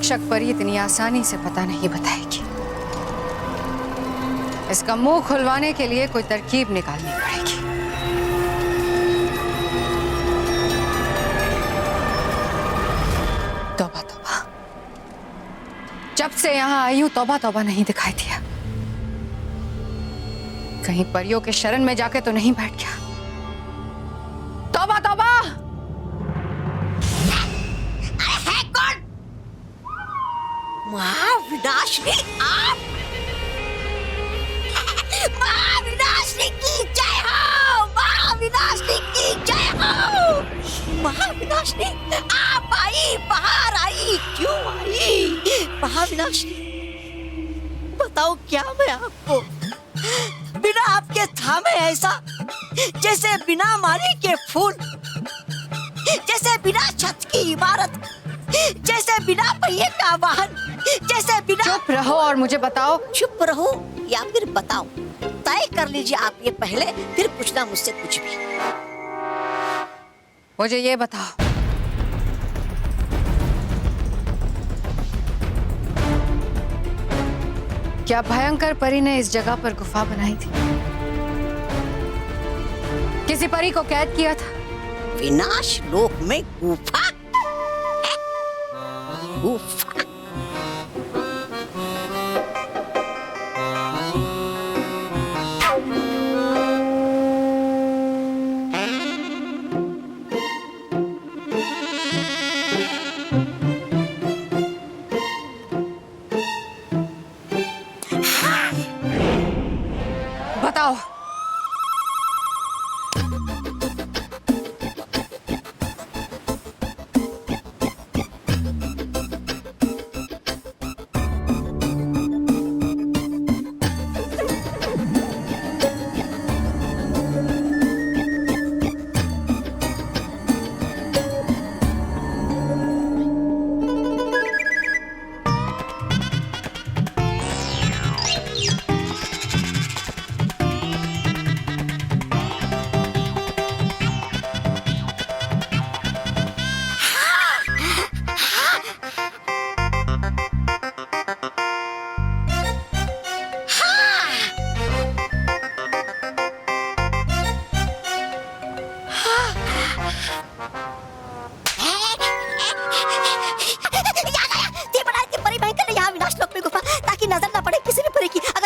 रक्षक परी इतनी आसानी से पता नहीं बताएगी। इसका मुंह खुलवाने के लिए कोई तरकीब निकालनी पड़ेगी। तौबा तौबा, जब से यहां आई हूं तौबा तौबा नहीं दिखाई दिया। कहीं परियों के शरण में जाके तो नहीं बैठ गया। तौबा तौबा। है कौन? महाविनाशिनी आप? महाविनाशिनी की जय हो! महाविनाशिनी की जय हो! महाविनाशिनी आप आई, बाहर आई, क्यों आई? महाविनाशिनी बताओ क्या मैं आपको बिना आपके थामे ऐसा, जैसे बिना माली के फूल, जैसे बिना छत की इमारत, जैसे बिना पहिए का वाहन, जैसे बिना। चुप रहो और मुझे बताओ। चुप रहो या फिर बताओ, तय कर लीजिए आप ये पहले, फिर पूछना मुझसे कुछ भी। मुझे ये बताओ, क्या भयंकर परी ने इस जगह पर गुफा बनाई थी? किसी परी को कैद किया था? विनाश लोक में गुफा? गुफा? बताओ।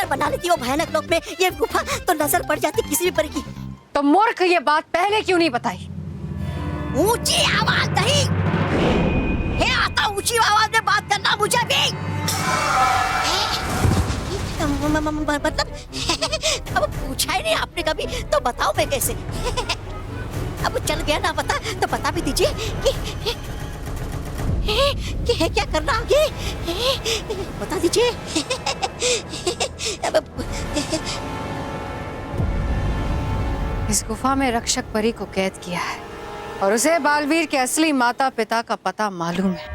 बना लेती वो भयानक लोक में ये गुफा, तो नजर पड़ जाती किसी भी परी की। तो मूर्ख ये बात पहले क्यों नहीं बताई? ऊंची आवाज नहीं है, आता ऊंची आवाज में बात करना मुझे भी। मतलब अब पूछा ही नहीं आपने कभी, तो बताओ मैं कैसे। अब चल गया ना पता, तो बता भी दीजिए कि है क्या करना आगे, बता दीजिए। इस गुफा में रक्षक परी को कैद किया है और उसे बालवीर के असली माता पिता का पता मालूम है।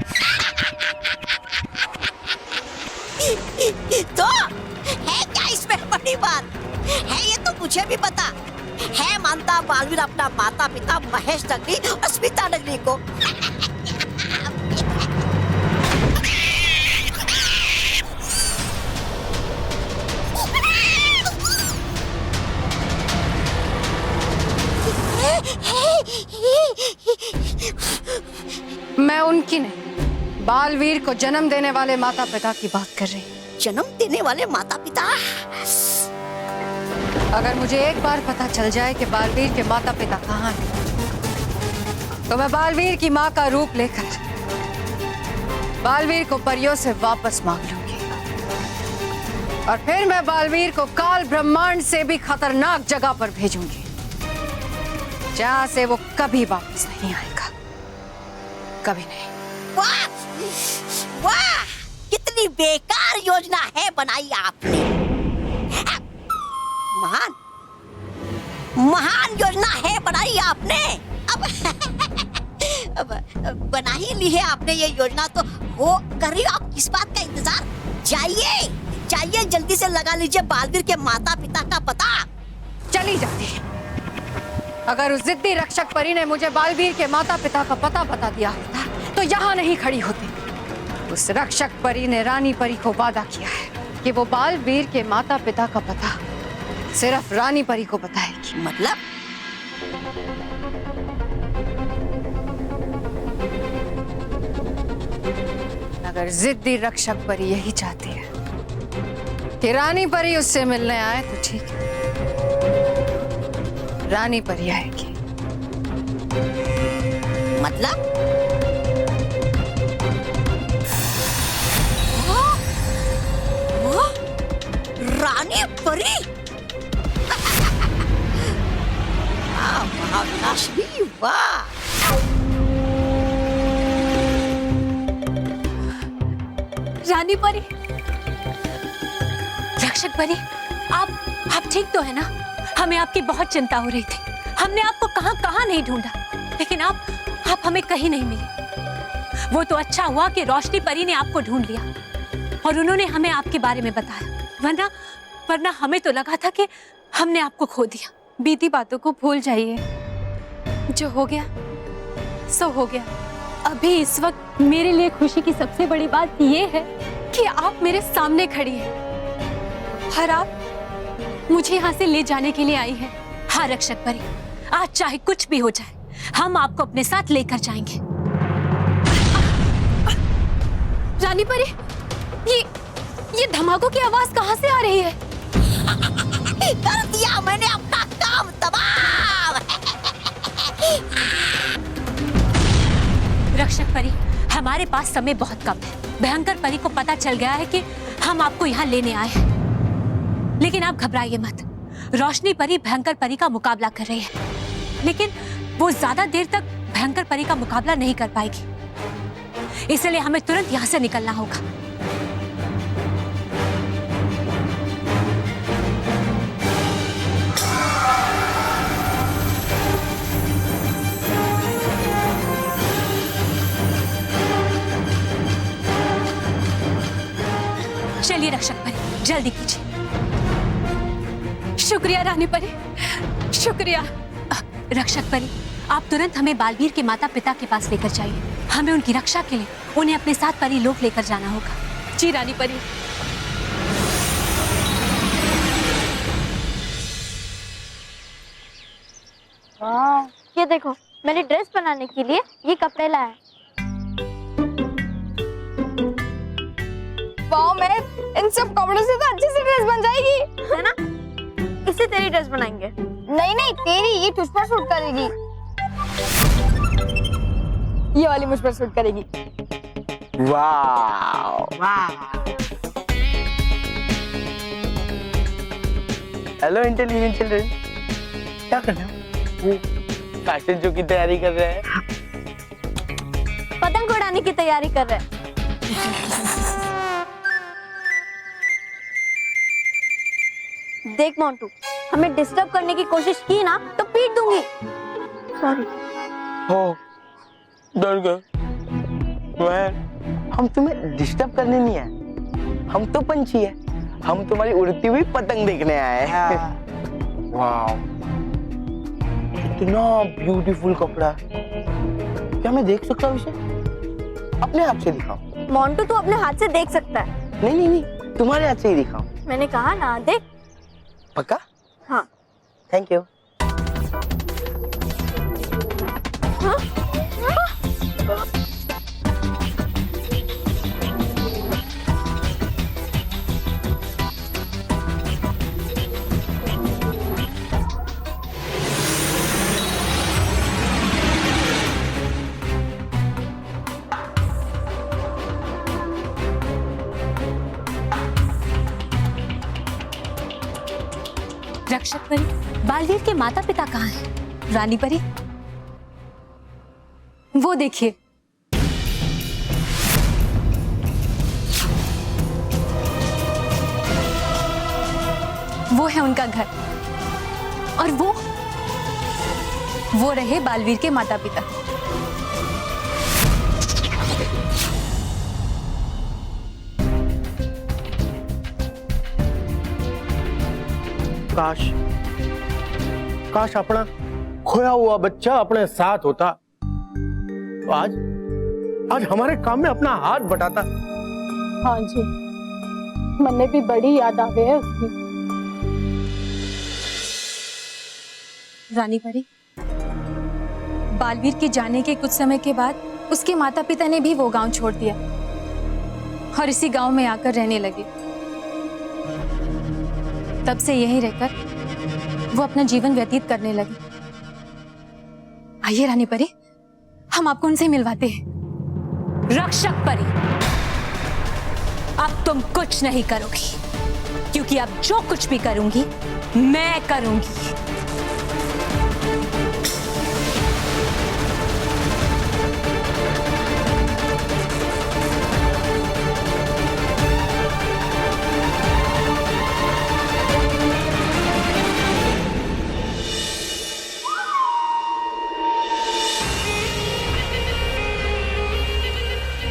तो है क्या इसमें बड़ी बात है? ये तो मुझे भी पता है। मानता बालवीर अपना माता पिता महेश नगरी और स्मिता नगरी को। मैं उनकी नहीं, बालवीर को जन्म देने वाले माता पिता की बात कर रही हूँ। जन्म देने वाले माता पिता? अगर मुझे एक बार पता चल जाए कि बालवीर के माता पिता कहाँ हैं, तो मैं बालवीर की माँ का रूप लेकर बालवीर को परियों से वापस मांग लूंगी और फिर मैं बालवीर को काल ब्रह्मांड से भी खतरनाक जगह पर भेजूंगी, जहां से वो कभी वापस नहीं आएगा, कभी नहीं। वाह वाह, कितनी बेकार योजना है बनाई आपने। महान महान योजना है बनाई आपने। अब बना ही ली है आपने ये योजना, तो हो कर रही हो आप किस बात का इंतजार? जाइए जाइए, जल्दी से लगा लीजिए बालवीर के माता पिता का पता। चली जाती है। अगर उस जिद्दी रक्षक परी ने मुझे बालवीर के माता पिता का पता बता दिया होता तो यहाँ नहीं खड़ी होती। उस रक्षक परी ने रानी परी को वादा किया है कि वो बालवीर के माता पिता का पता सिर्फ रानी परी को बताएगी। मतलब अगर जिद्दी रक्षक परी यही चाहती है कि रानी परी उससे मिलने आए तो ठीक है, रानी परी आएगी। मतलब रानी परी महाविनाशिनी वाह। रानी परी, रक्षक परी, आप ठीक तो है ना? हमें आपकी बहुत चिंता हो रही थी। हमने आपको कहां कहां नहीं ढूंढा, लेकिन आप हमें कहीं नहीं मिले। वो तो अच्छा हुआ कि रोशनी परी ने आपको ढूंढ लिया और उन्होंने हमें आपके बारे में बताया, वरना हमें तो लगा था कि हमने आपको खो दिया। बीती बातों को भूल जाइए, जो हो गया सो हो गया। अभी इस वक्त मेरे लिए खुशी की सबसे बड़ी बात ये है कि आप मेरे सामने खड़ी हैं और आप मुझे यहाँ से ले जाने के लिए आई हैं। हाँ रक्षक परी, आज चाहे कुछ भी हो जाए, हम आपको अपने साथ लेकर जाएंगे। रानी परी, ये धमाकों की आवाज कहाँ से आ रही है? कर दिया मैंने अपना काम तमाम। रक्षक परी, हमारे पास समय बहुत कम है। भयंकर परी को पता चल गया है कि हम आपको यहाँ लेने आए हैं, लेकिन आप घबराइए मत। रोशनी परी भयंकर परी का मुकाबला कर रही है, लेकिन वो ज्यादा देर तक भयंकर परी का मुकाबला नहीं कर पाएगी, इसलिए हमें तुरंत यहाँ से निकलना होगा। चलिए रक्षक परी, जल्दी कीजिए। शुक्रिया रानी परी, शुक्रिया। रक्षक परी, आप तुरंत हमें बालवीर के माता पिता के पास लेकर जाइए। हमें उनकी रक्षा के लिए उन्हें अपने साथ परी लोक लेकर जाना होगा। जी रानी परी। वाह, ये देखो, मैंने ड्रेस बनाने के लिए ये कपड़े लाए। वाह, मैं इन सब कपड़ों से तो अच्छी सी ड्रेस बन जाएगी, है ना? इससे तेरी ड्रेस बनाएंगे। नहीं नहीं, तेरी ये तुझ पर सूट करेगी, ये वाली मुझ पर सूट करेगी। वाह वाह। हेलो इंटेलिजेंट चिल्ड्रन, क्या कर रहे हो? फैशन शो की तैयारी कर रहे हैं। पतंग उड़ाने की तैयारी कर रहे हैं। देख मोंटू, हमें डिस्टर्ब करने की कोशिश की ना तो पीट दूंगी। सॉरी। हो, डर गए। हम तुम्हें डिस्टर्ब करने नहीं आए, हम तो पंछी है, हम तुम्हारी उड़ती हुई पतंग देखने आए हैं। वाह, इतना ब्यूटीफुल कपड़ा, क्या मैं देख सकता हूँ इसे? अपने हाथ से दिखाओ। मोंटू तू अपने हाथ से देख सकता है। नहीं नहीं नहीं, तुम्हारे हाथ से ही दिखाओ। मैंने कहा ना, देख। पक्का? हाँ। Thank you. हाँ? रक्षक परी, बालवीर के माता पिता कहाँ हैं? रानी परी, वो देखिए। वो है उनका घर और वो रहे बालवीर के माता पिता। काश अपना खोया हुआ बच्चा अपने साथ होता, तो आज आज हमारे काम में अपना हाथ बटाता। हाँ जी, मन्ने भी बड़ी याद आ गई है उसकी। रानी परी, बालवीर के जाने के कुछ समय के बाद उसके माता पिता ने भी वो गांव छोड़ दिया और इसी गांव में आकर रहने लगे। तब से यहीं रहकर वो अपना जीवन व्यतीत करने लगे। आइए रानी परी, हम आपको उनसे मिलवाते हैं। रक्षक परी, अब तुम कुछ नहीं करोगी, क्योंकि अब जो कुछ भी करूंगी मैं करूंगी।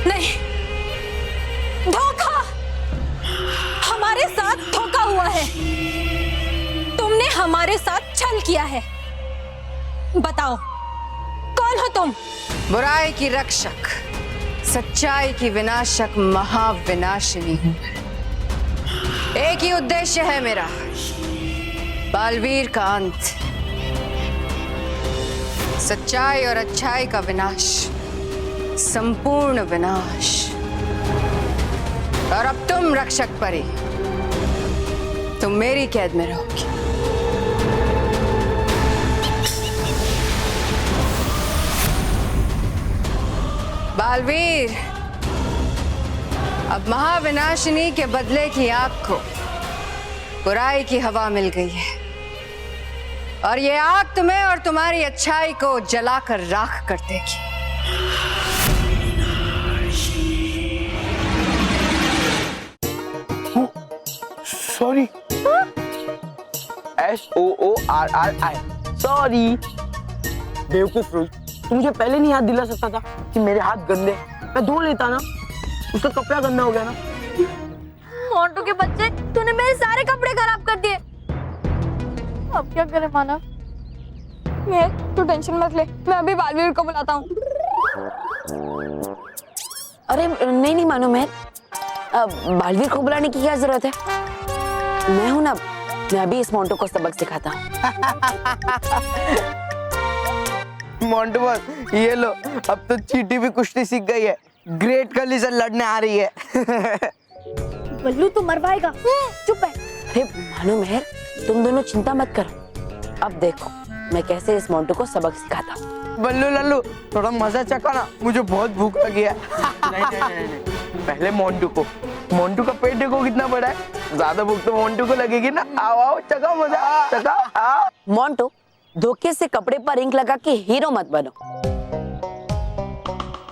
नहीं, धोखा! हमारे साथ धोखा हुआ है। तुमने हमारे साथ छल किया है। बताओ, कौन हो तुम? बुराई की रक्षक, सच्चाई की विनाशक महाविनाशिनी हूं। एक ही उद्देश्य है मेरा, बालवीर का अंत, सच्चाई और अच्छाई का विनाश, संपूर्ण विनाश। और अब तुम रक्षक परी, तुम मेरी कैद में रहोगी। बालवीर, अब महाविनाशिनी के बदले की आग को बुराई की हवा मिल गई है, और ये आग तुम्हें और तुम्हारी अच्छाई को जलाकर राख कर देगी। Sorry, SOORRI, sorry. बेवकूफ रोहित, तू मुझे पहले नहीं याद दिला सकता था कि मेरे हाथ गंदे, मैं धो लेता ना। उसका कपड़ा गंदा हो गया ना। मोंटू के बच्चे, तूने मेरे सारे कपड़े खराब कर दिए। अब क्या करे मानव? तू टेंशन मत ले, मैं अभी बालवीर को बुलाता हूँ। अरे नहीं मानो मैं, बालवीर को बुलाने की क्या जरूरत है? मैं हूं ना, मैं अभी इस मोंटू को सबक सिखाता हूँ। मोंटू बस, ये लो, अब तो चींटी भी कुश्ती सीख गई है, ग्रेट खली से लड़ने आ रही है। बल्लू तो मरवाएगा। चुप है। अरे मानो मेहर, तुम दोनों चिंता मत करो। अब देखो मैं कैसे इस मोंटू को सबक सिखाता हूँ। बल्लू लल्लू, थोड़ा मजा चखा ना, मुझे बहुत भूख लगी है। नहीं। पहले मोंटू को, मोंटू का पेट देखो कितना बड़ा है, ज्यादा भूख तो मोंटू को लगेगी ना। आओ चखा मजा, चखा। आओ मोंटू, धोखे से कपड़े पर इंक लगा के हीरो मत बनो।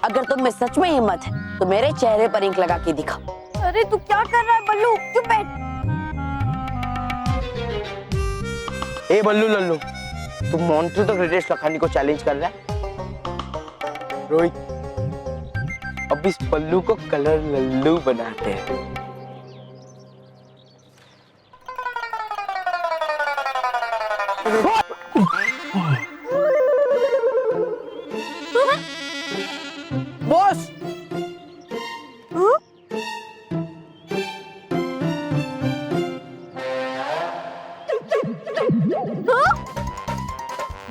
अगर तुम में सच में हिम्मत है तो मेरे चेहरे पर इंक लगा के दिखाओ। अरे तू क्या कर रहा है बल्लू? चुप बैठ। ए बल्लू लल्लू, तुम मोंटू तो ग्रेटेस्ट लखानी को चैलेंज कर रहा है। रोहित, अब इस पल्लू को कलर लल्लू बनाते हैं। बॉस,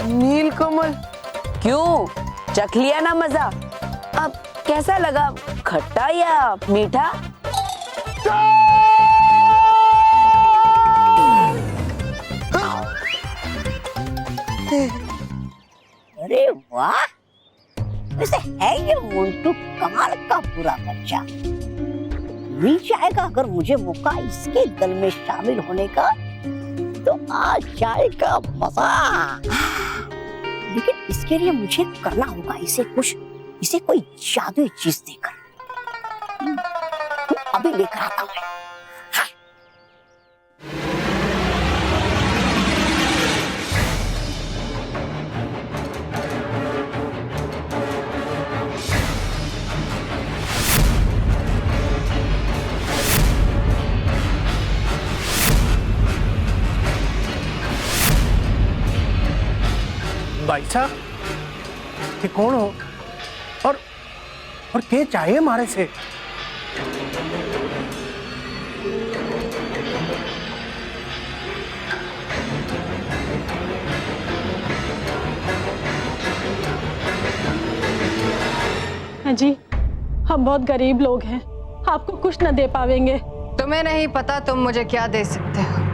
नीलकमल। क्यों, चख लिया ना मजा? अब कैसा लगा, खट्टा या मीठा? अरे वाह, वैसे है ये मोंटू कमाल का पूरा बच्चा। मिल जाएगा अगर मुझे मौका इसके दल में शामिल होने का तो आ जाएगा मजा। लेकिन इसके लिए मुझे करना होगा इसे कोई जादुई चीज देकर। अभी लेकर आता हूँ। भाई साहब, ये कौन हो? और और के चाहिए मारे से। जी हम बहुत गरीब लोग हैं, आपको कुछ न दे पावेंगे। तुम्हें नहीं पता तुम मुझे क्या दे सकते हो।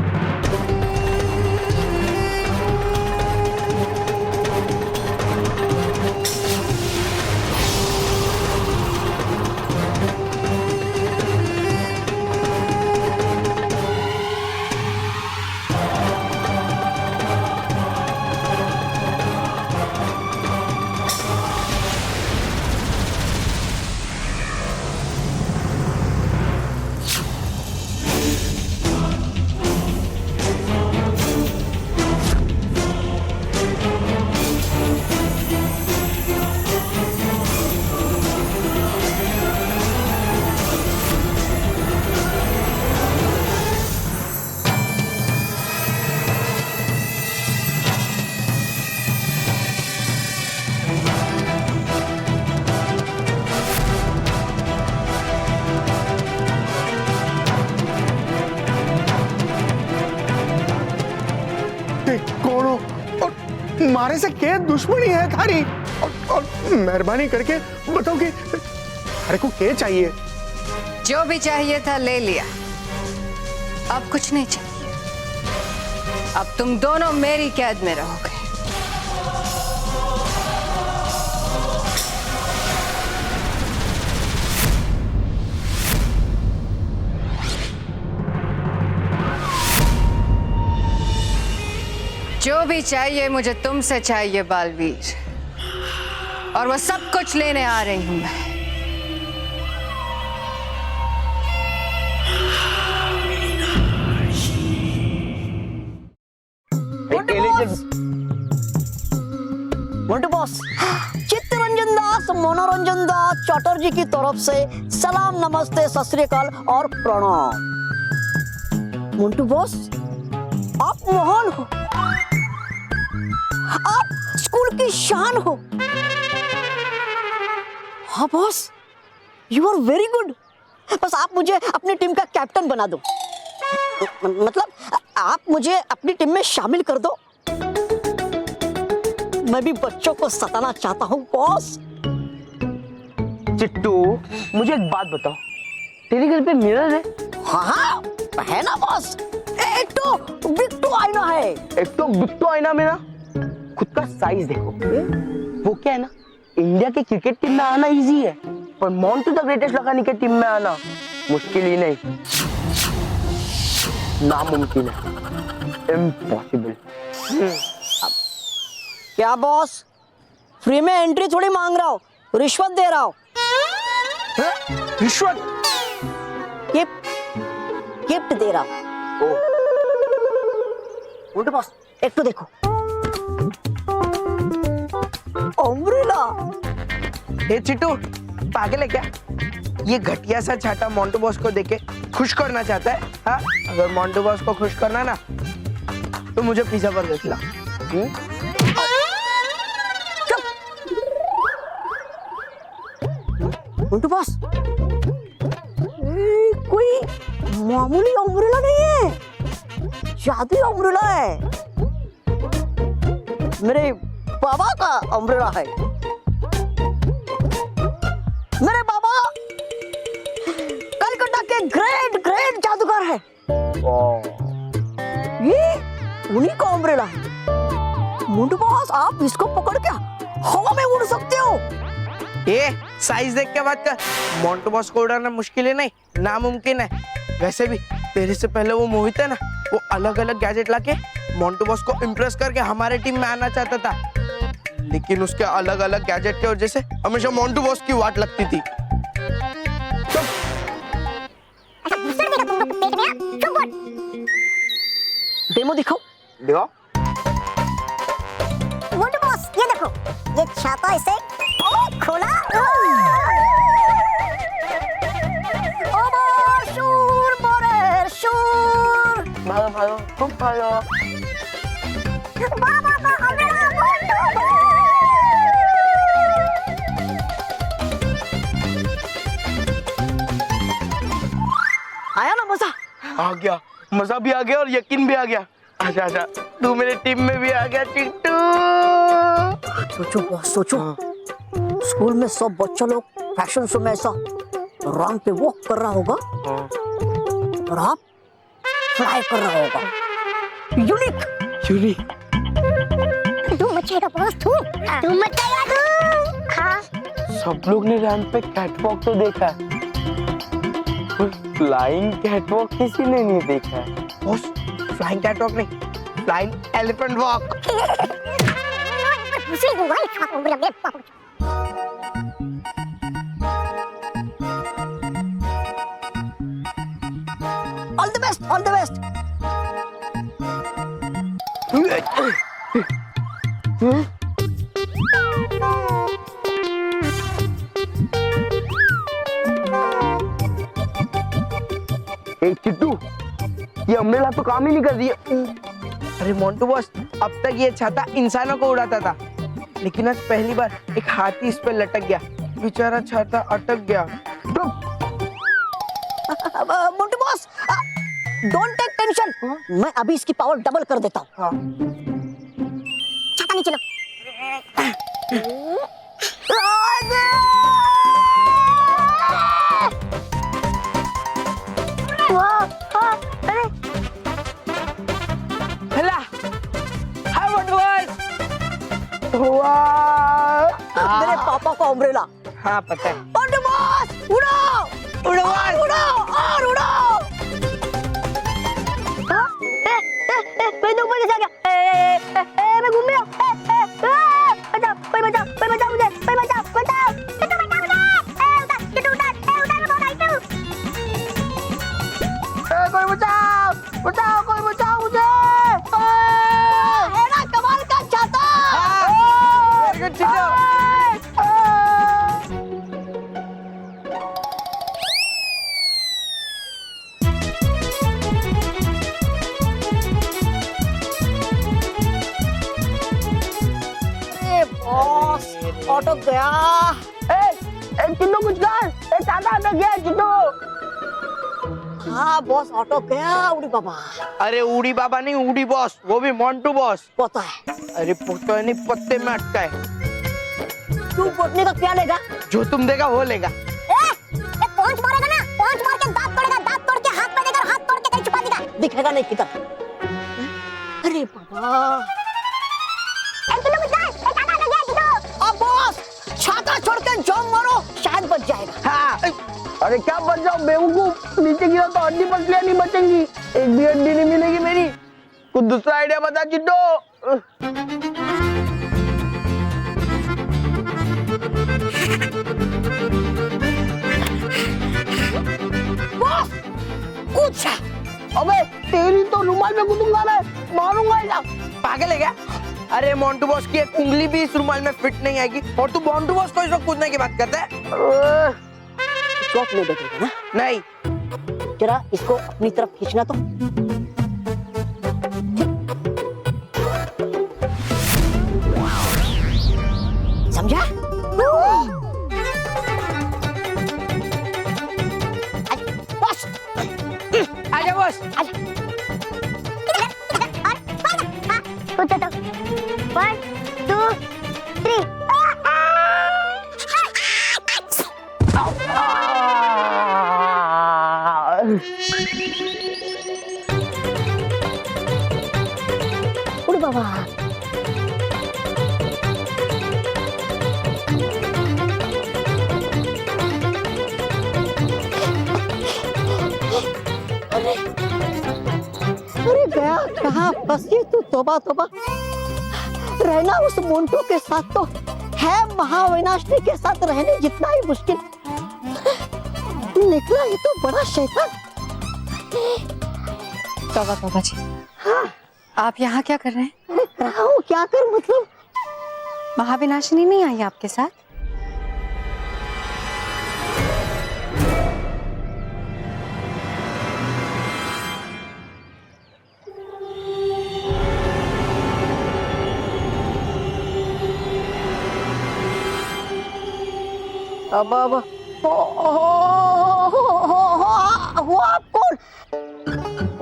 कौन हो और मारे से क्या दुश्मनी है थारी? और मेहरबानी करके बताओ कि अरे को क्या चाहिए? जो भी चाहिए था ले लिया, अब कुछ नहीं चाहिए। अब तुम दोनों मेरी कैद में रहोगे। जो भी चाहिए मुझे तुमसे चाहिए बालवीर, और वो सब कुछ लेने आ रही हूं मैं। मोंटू बॉस, चित्तरंजन दास मनोरंजन दास चटर्जी की तरफ से सलाम, नमस्ते, सत श्री अकाल और प्रणाम। मोंटू बॉस, आप महान हो, आप स्कूल की शान हो। हाँ boss, you are very good. बस आप मुझे अपनी टीम का कैप्टन बना दो, मतलब आप मुझे अपनी टीम में शामिल कर दो। मैं भी बच्चों को सताना चाहता हूँ बॉस। चिट्टू, मुझे एक बात बताओ, तेरे घर पे मिरर है? हाँ है ना बॉस, एक तो बिग टू आईना है। एक तो बिग टू आईना में ना खुद का साइज देखो। वो क्या है ना, इंडिया के क्रिकेट टीम में आना इजी है, पर मोंटू द ग्रेटेस्ट लखानी के टीम में आना मुश्किल ही नहीं, नामुमकिन है, इम्पॉसिबल। क्या बॉस, फ्री में एंट्री थोड़ी मांग रहा हो, रिश्वत दे रहा हो। रिश्वत? गिफ्ट दे रहा हूं। मोंटू बॉस, एक तो देखो, अम्ब्रेला। हे चिट्टू, पागल है क्या? ये घटिया सा छाता मोंटू बॉस को देके खुश करना चाहता है? हाँ, अगर मोंटू बॉस को खुश करना ना तो मुझे पिज्जा बर्गर खिला। मोंटू बॉस, कोई मामूली अम्ब्रेला नहीं है, जादुई अम्ब्रेला है, मेरे बाबा का अम्ब्रेला है। मेरे बाबा कलकत्ता के ग्रेट जादूगर है। ये उन्हीं का अम्ब्रेला है। मोंटू बॉस, आप इसको पकड़ के हवा में उड़ सकते हो। ये साइज देख के बात कर, मोंटू बॉस को उड़ाना मुश्किल है नहीं, नामुमकिन है। वैसे भी तेरे से पहले वो मोहित है ना, वो अलग अलग गैजेट लाके मोंटू बॉस को इम्प्रेस करके हमारे टीम में आना चाहता था, लेकिन उसके अलग अलग गैजेट की वजह से हमेशा मोंटू बॉस की वाट लगती थी। डेमो दिखाओ। देखो मोंटू बॉस, ये देखो, ये छाता इसे खोला। शूर मोरे शूर, भागो भागो, खूब भागो। बाबा का अम्ब्रेला मोंटू। गया, मजा भी आ गया और यकीन भी आ गया। आजा आजा, तू मेरे टीम में भी आ गया चिट्टू। सोचो बॉस, सोचो स्कूल में सब बच्चे लोग फैशन शो में ऐसा रॉन्ग पे वॉक कर रहा होगा और आप फ्लाई कर रहा होगा। Unique unique. तू मचेगा बॉस, तू मचेगा तू। हाँ सब लोग ने रैंप पे कैटवॉक तो देखा है, पर फ्लाइंग कैटवॉक किसी ने नहीं देखा है। बॉस, फ्लाइंग कैटवॉक नहीं, flying elephant walk. All the best, all the best. एक चिट्टू, ये अम्ब्रेला तो काम ही नहीं कर रही है। अरे मोंटू बॉस, अब तक ये छाता इंसानों को उड़ाता था, लेकिन आज पहली बार एक हाथी इस पे लटक गया, बेचारा छाता अटक गया। Montu boss, don't take tension, मैं अभी इसकी पावर डबल कर देता हूँ। छाता नीचे लो। हेला, हाय मोंटू बॉस। वाह, मेरे पापा को अम्ब्रेला। हाँ पता है। मोंटू बॉस, उड़ो उड़ो बॉस। उड़ो और उड़ो। मैं तो ऊपर से आ गया। मैं घूम गया। बचाओ, कोई बचाओ, कोई बचाओ मुझे, कोई बचाओ, बचाओ, चिट्टू बचाओ मुझे। उतार, चिट्टू उतार, उतार, मैं बहुत आई हूँ। कोई बचाओ, बचाओ, कोई बचाओ मुझे। है ना कमाल का छाता। Very good Chittu. Boss auto गया। चिट्टू कुछ कर, छाता अटक गया चिट्टू। हाँ बॉस, ऑटो गया। उड़ी बाबा। अरे उड़ी बाबा नहीं, उड़ी बॉस, वो भी मोंटू बॉस। पता है अरे पता नहीं, पत्ते में अटका है। तू पटने का क्या लेगा? जो तुम देगा वो लेगा। पहुंच मारेगा ना, पहुंच मार के दांत तोड़ेगा, दांत तोड़ के हाथ में देगा, हाथ तोड़ के कहीं छुपा देगा। दिखेगा नहीं किधर। अरे बाबा, अब बॉस छाता छोड़ के जंप मारो, शायद बच जाएगा। हाँ। अरे क्या बच जाओ बेवकूफ, नीचे गिरा तो हड्डी पसलियां नहीं बचेंगी, एक भी हड्डी नहीं मिलेगी मेरी। कुछ दूसरा आइडिया बता चिट्टू। बॉस कुछ। अबे तेरी तो रुमाल में कूदूंगा मैं, मारूंगा इसे। पागल है क्या? अरे मोंटू बॉस की एक उंगली भी इस रुमाल में फिट नहीं आएगी, और तू मोंटू बॉस को इस वक्त कूदने की बात करता है? चौक नहीं देखेगा ना? नहीं। जरा इसको अपनी तरफ खींचना तो। समझा? बॉस, आजा बॉस। कुछ तो 1 2 3। उड़ बाबा। अरे गया कहाँ फंस गई तू? तोबा तोबा। रहना उस मोंटू के साथ तो है महाविनाशनी के साथ रहने जितना ही मुश्किल। निकला ये तो बड़ा शैतान। तौबा तौबा जी। हाँ, आप यहाँ क्या कर रहे हैं? रहा हूँ क्या कर, मतलब महाविनाशिनी नहीं आई आपके साथ? अब हो आप कौन?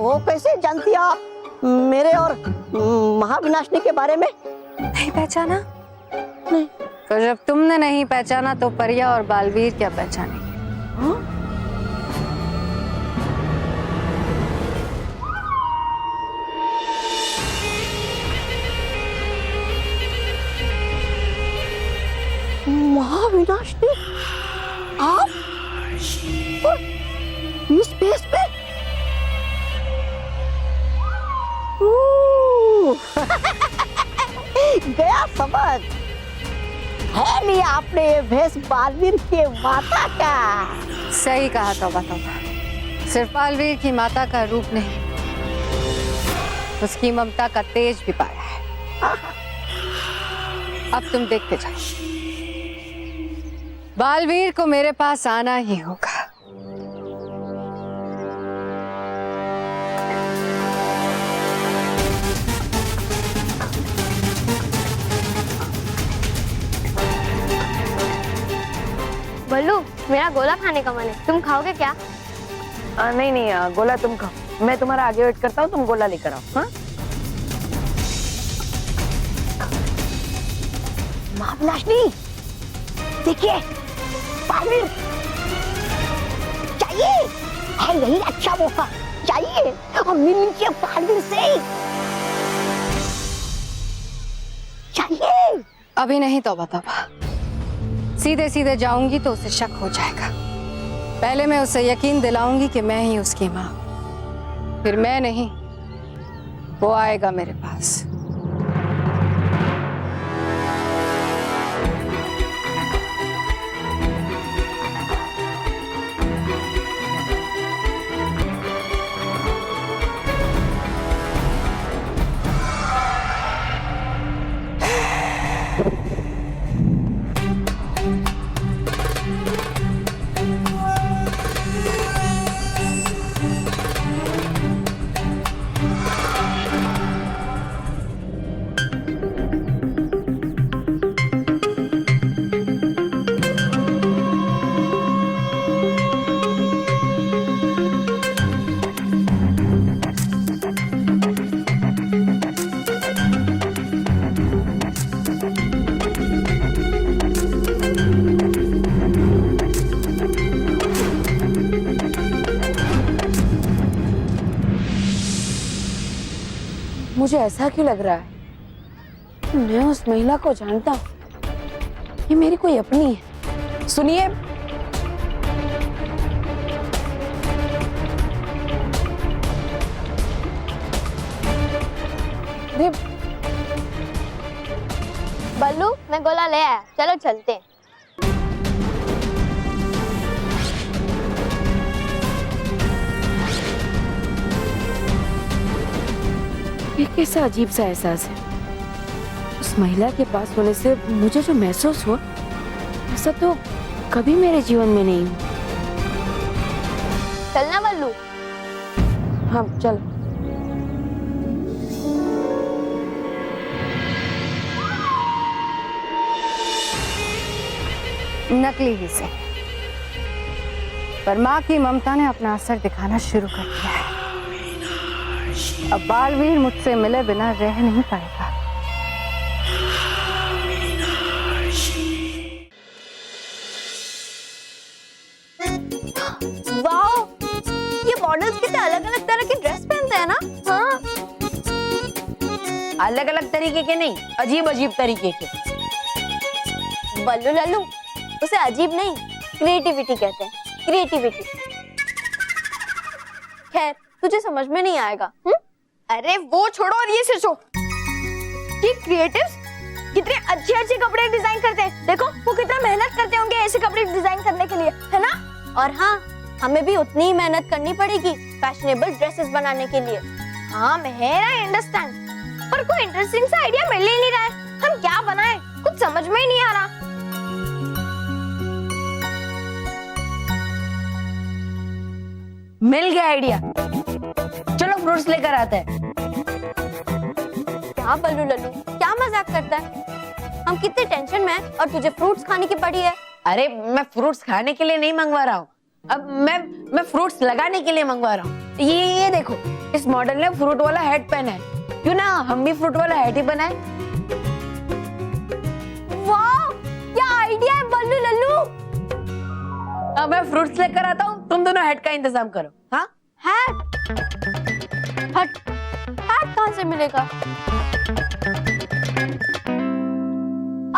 वो कैसे जानती आप मेरे और महाविनाशनी के बारे में? नहीं पहचाना? नहीं। तो जब तुमने नहीं पहचाना तो परिया और बालवीर क्या पहचानेंगे? महाविनाशनी आप और इस स्पेस पे? गया समझ। है लिया आपने ये भेष बालवीर के माता का। सही कहा तौबा तौबा, सिर्फ बालवीर की माता का रूप नहीं, उसकी ममता का तेज भी पाया है। अब तुम देखते जाओ, बालवीर को मेरे पास आना ही होगा। बल्लू, मेरा गोला खाने का मन है, तुम खाओगे क्या? नहीं नहीं, गोला तुम खाओ, मैं तुम्हारा आगे वेट करता हूँ, तुम गोला लेकर आओ। हाँ, महाविनाशनी देखिए, बालवीर चाहिए है, यही अच्छा मौका चाहिए और मिल लीजिए बालवीर से चाहिए। अभी नहीं तौबा तौबा, सीधे सीधे जाऊंगी तो उसे शक हो जाएगा। पहले मैं उसे यकीन दिलाऊंगी कि मैं ही उसकी माँ, फिर मैं नहीं, वो आएगा मेरे पास। मुझे ऐसा क्यों लग रहा है, मैं उस महिला को जानता हूँ, ये मेरी कोई अपनी है। सुनिए, बल्लू, मैं गोला ले आया, चलो चलते हैं। ये कैसा अजीब सा एहसास है, उस महिला के पास होने से मुझे जो महसूस हुआ, ऐसा तो कभी मेरे जीवन में नहीं हुआ। चलना बल्लू। हाँ चल। नकली ही से, पर माँ की ममता ने अपना असर दिखाना शुरू कर दिया है। अब बालवीर मुझसे मिले बिना रह नहीं पाएगा। वाओ, ये मॉडल्स कितने अलग अलग तरह की ड्रेस पहनते हैं ना। हाँ, अलग अलग तरीके के नहीं, अजीब अजीब तरीके के। बल्लू लल्लू, उसे अजीब नहीं, क्रिएटिविटी कहते हैं, क्रिएटिविटी। खैर, तुझे समझ में नहीं आएगा। अरे वो छोड़ो और ये सोचो, ये क्रिएटिव्स कितने अच्छे अच्छे कपड़े डिजाइन करते हैं। देखो वो कितना मेहनत करते होंगे ऐसे कपड़े डिजाइन करने के लिए, है ना? और हाँ, हमें भी उतनी ही मेहनत करनी पड़ेगी फैशनेबल ड्रेसेस बनाने के लिए। हाँ मेहर, आई अंडरस्टैंड, पर कोई इंटरेस्टिंग सा आइडिया मिल ही नहीं रहा है। हम क्या बनाएं, कुछ समझ में ही नहीं आ रहा। मिल गया आइडिया, चलो फ्रूट्स लेकर आते हैं। क्या बल्लू लल्लू, क्या मजाक करता है? हम कितने टेंशन में हैं और तुझे फ्रूट्स खाने की पड़ी है। अरे मैं फ्रूट्स खाने के लिए नहीं मंगवा रहा हूँ, अब मैं फ्रूट्स लगाने के लिए मंगवा रहा हूँ। ये देखो, इस मॉडल ने फ्रूट वाला हेड पहना है, क्यों ना हम भी फ्रूट वाला हेड ही बनाए। वाह, क्या आइडिया है बल्लू लल्लू। अब मैं फ्रूट्स लेकर आता हूँ, तुम दोनों हेड का इंतजाम करो। हाँ, हैट हट, हैट कहाँ से मिलेगा?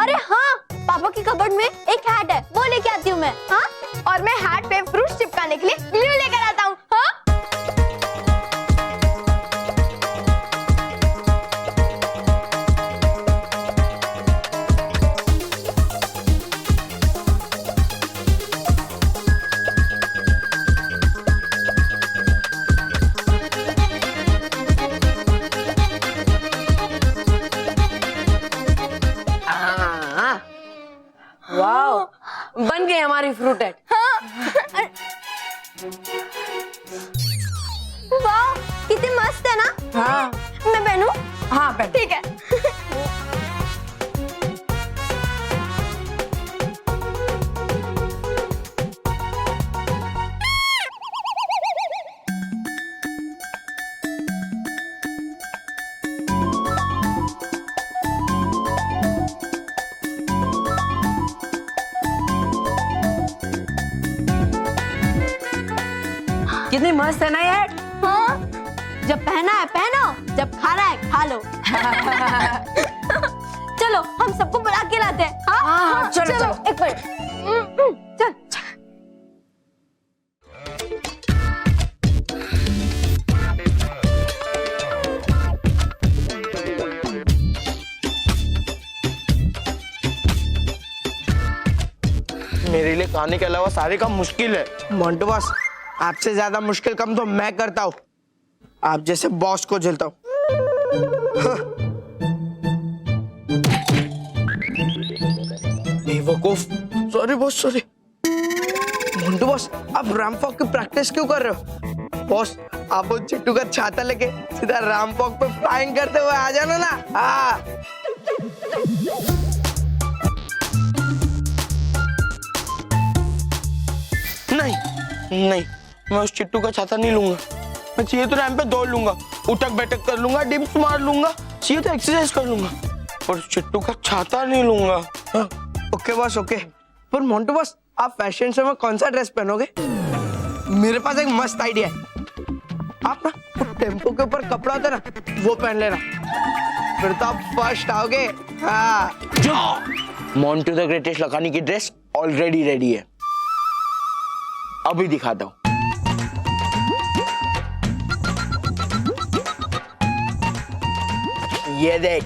अरे हाँ, पापा की कबर्ड में एक हैट है, वो लेके आती हूँ मैं। हाँ, और मैं हैट पे फ्रूट्स चिपकाने के लिए ग्लू लेकर आता हूँ। हाँ, वाओ, बन गई हमारी फ्रूट हेड। वाह, कितनी मस्त है ना। हाँ, मैं पहनूं? हाँ पहन। ठीक है। कितनी मस्त है ना ये हेड। हाँ, जब पहना है पहनो, जब खाना है खा लो। चलो हम सबको बुला के लाते हैं। हाँ, हाँ, चलो, चलो। एक मिनट। चल। मेरे लिए खाने के अलावा सारे काम मुश्किल है। मोंटू बॉस, आपसे ज्यादा मुश्किल काम तो मैं करता हूँ, आप जैसे बॉस को झेलता हूँ। बेवकूफ, sorry boss, sorry. Montu boss, आप रामफॉक की प्रैक्टिस क्यों कर रहे हो? बॉस, आप वो चिट्टू का छाता लेके सीधा रामफॉक पे फ्लाइंग करते हुए आ जाना ना। हाँ, नहीं नहीं, मैं उस चिट्टू का छाता नहीं लूंगा। मैं चाहिए तो रैंप पे दौड़ लूंगा, उठक बैठक कर लूंगा, डिप्स मार लूंगा, चाहिए तो एक्सरसाइज कर लूंगा, पर उस चिट्टू का छाता नहीं लूंगा। हाँ, ओके बॉस, ओके। पर मोंटू बॉस, आप फैशन शो में कौन सा ड्रेस पहनोगे? मेरे पास एक मस्त आइडिया है। आप ना वो टेम्पो के ऊपर कपड़ा होता है ना, वो पहन लेना, फिर तो आप फर्स्ट आओगे। हाँ, मोंटू द ग्रेटेस्ट लखानी की ड्रेस ऑलरेडी रेडी है, अभी दिखाता हूं। ये देख,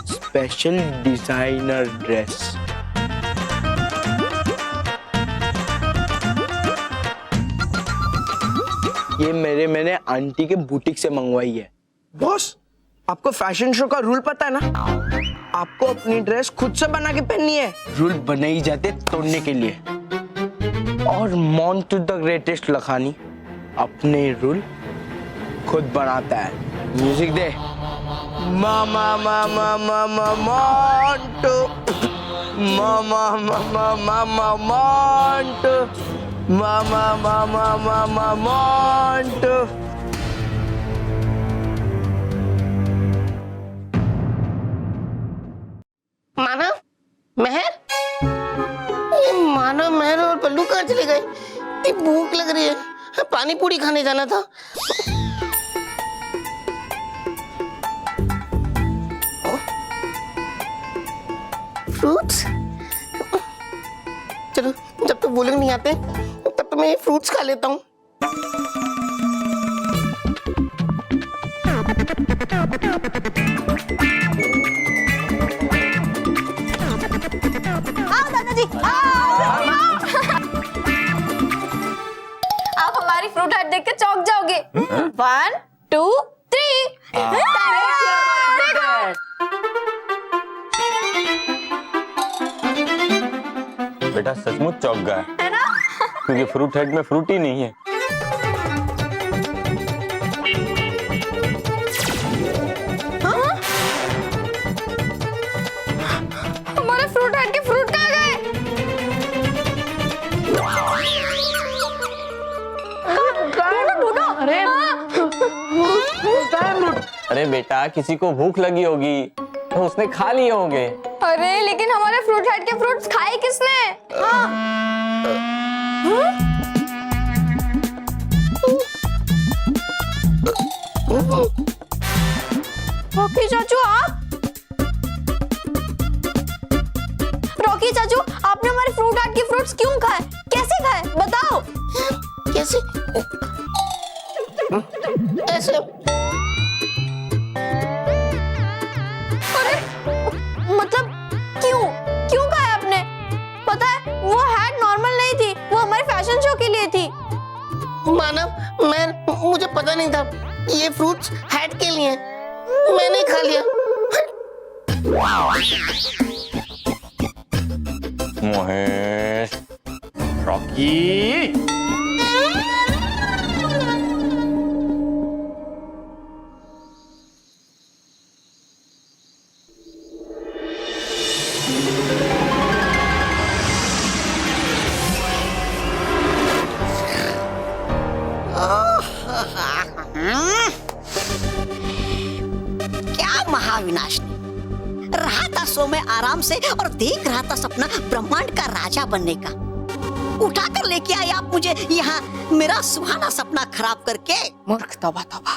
स्पेशल डिजाइनर ड्रेस। ये मैंने आंटी के बुटीक से मंगवाई है। बॉस, आपको फैशन शो का रूल पता है ना? आपको अपनी ड्रेस खुद से बना के पहननी है। रूल बने ही जाते तोड़ने के लिए, और मोंटू द ग्रेटेस्ट लखानी अपने रूल खुद बनाता है। म्यूजिक दे। मामा मामा मामा मोंटू, मामा मामा मामा मोंटू, मामा मामा मामा मोंटू। मानव, महर, ये मानव, महर और पल्लू कहाँ चले गए? इतनी भूख लग रही है, पानी पूरी खाने जाना था। फ्रूट्स, चलो, जब तक वो लोग नहीं आते तब तो मैं फ्रूट्स खा लेता हूँ। आओ दादाजी, आओ। आप हमारी फ्रूट हट देख के चौंक जाओगे। 1 2 3। बेटा सचमुच चौंक गया है ना? क्योंकि फ्रूट हेड में फ्रूट ही नहीं है। हमारे फ्रूट हट के फ्रूट कहाँ गए? कहाँ अरे बेटा किसी को भूख लगी होगी तो उसने खा लिए होंगे। अरे लेकिन हमारे फ्रूट हेड के फ्रूट्स खाए किसने? रॉकी चाचू आप? रॉकी चाचू आपने हमारे फ्रूट हेड के फ्रूट्स क्यों खाए? कैसे खाए? बताओ। कैसे? ऐसे। अरे मतलब क्यों खाया आपने? पता है वो हैट नॉर्मल नहीं थी, वो हमारे फैशन शो के लिए थी। मानव मुझे पता नहीं था ये फ्रूट्स हैट के लिए हैं। मैंने खा लिया। महेश, रॉकी, क्या महाविनाशनी, रहा था सो में आराम से और देख रहा था सपना ब्रह्मांड का राजा बनने का। उठा कर लेके आए आप मुझे यहाँ मेरा सुहाना सपना खराब करके। मूर्ख, तौबा तौबा।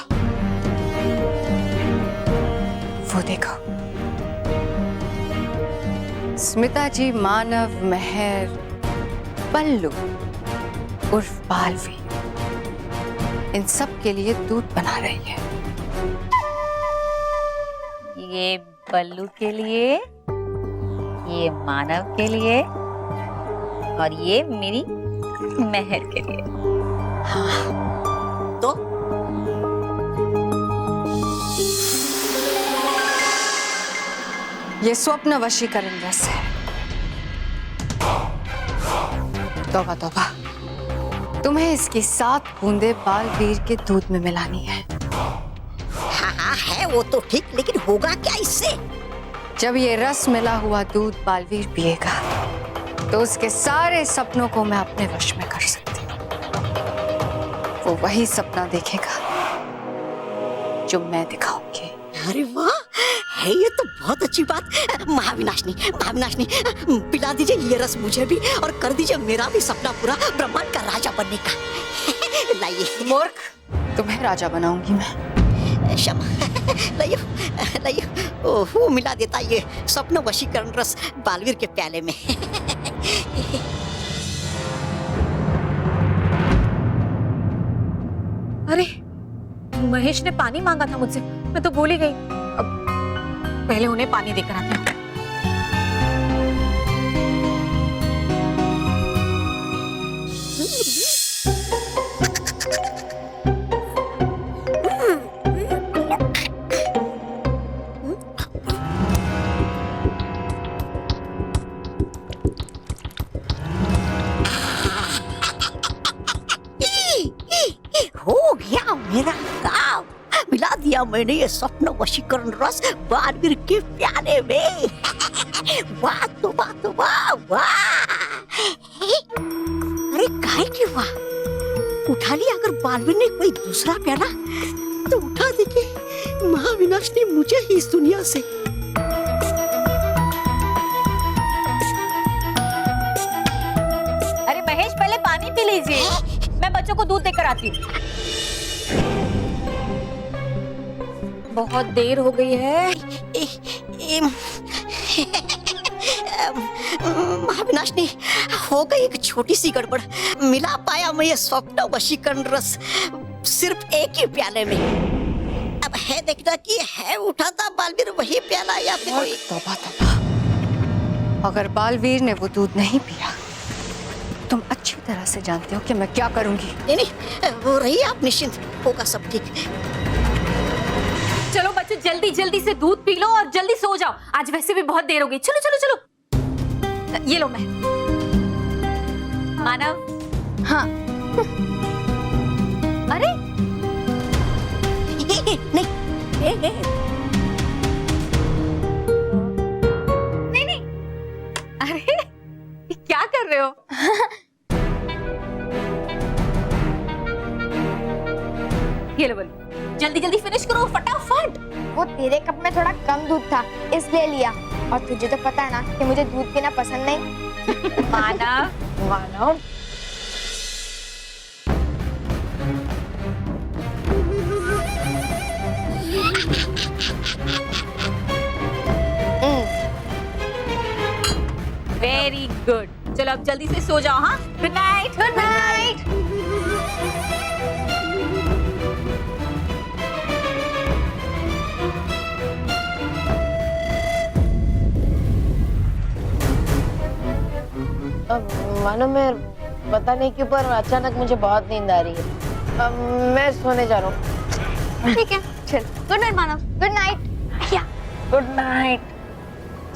वो देखो, स्मिता जी मानव, मेहर, पल्लू उर्फ बालवी, इन सब के लिए दूध बना रही है। ये बल्लू के लिए, ये मानव के लिए और ये मेरी मेहर के लिए। तो ये स्वप्न वशीकरण रस है। तौबा तौबा, तुम्हें इसकी 7 बूंदे बालवीर के दूध में मिलानी है। हाँ है वो तो ठीक, लेकिन होगा क्या इससे? जब ये रस मिला हुआ दूध बालवीर पिएगा तो उसके सारे सपनों को मैं अपने वश में कर सकती हूँ। वो वही सपना देखेगा जो मैं दिखाऊंगी। अरे वाह, है ये तो बहुत अच्छी बात। महाविनाशनी, महाविनाशनी, पिला दीजिए ये रस मुझे भी और कर दीजिए मेरा भी सपना पूरा ब्रह्मांड का राजा बनने का। लाइए। मूर्ख, तुम्हें राजा बनाऊंगी मैं। क्षमा, लाइए लाइए। ओहो, मिला देता ये स्वप्न वशीकरण रस बालवीर के प्याले में। अरे महेश ने पानी मांगा था मुझसे, मैं तो भूल ही गई। अब पहले उन्हें पानी देकर आती हूँ। हो गया मेरा काम, मिला दिया मैंने ये स्वप्न वशीकरण रस बालवीर के प्याले में। वाह तो वाह तो वाह वाह। अरे काहे की वाह, उठा लिया। अगर बालवीर ने कोई दूसरा प्याला तो उठा देंगे महाविनाशनी मुझे ही इस दुनिया से। अरे महेश, पहले पानी पी लीजिए, मैं बच्चों को दूध देकर आती हूँ। बहुत देर हो गई है। महाविनाशनी, हो गई एक छोटी सी गड़बड़। मिला पाया मैं ये स्वप्न वशीकरण रस सिर्फ एक ही प्याले में। अब है देखना कि है उठाता बालवीर वही प्याला या फिर कोई। तौबा तौबा, अगर बालवीर ने वो दूध नहीं पिया तुम अच्छी तरह से जानते हो कि मैं क्या करूंगी। नहीं, वो रही आप निश्चिंत, होगा सब ठीक। चलो बच्चों, जल्दी जल्दी से दूध पी लो और जल्दी सो जाओ, आज वैसे भी बहुत देर हो गई। चलो चलो चलो, ये लो। मैं मानव। हाँ। अरे नहीं, नहीं, अरे क्या कर रहे हो? ये लो बोलो, जल्दी जल्दी फिनिश करो फटाफट। वो तेरे कप में थोड़ा कम दूध था इसलिए लिया, और तुझे तो पता है ना कि मुझे दूध पीना पसंद नहीं। मानव मानो वेरी गुड। चलो अब जल्दी से सो जाओ। हाँ, गुड नाइट। Good night. अब मानो मैं पता नहीं क्यों पर अचानक मुझे बहुत नींद आ रही है। अब मैं सोने जा रहा हूँ। ठीक है, चल। Good night Manav. Good night. Good night.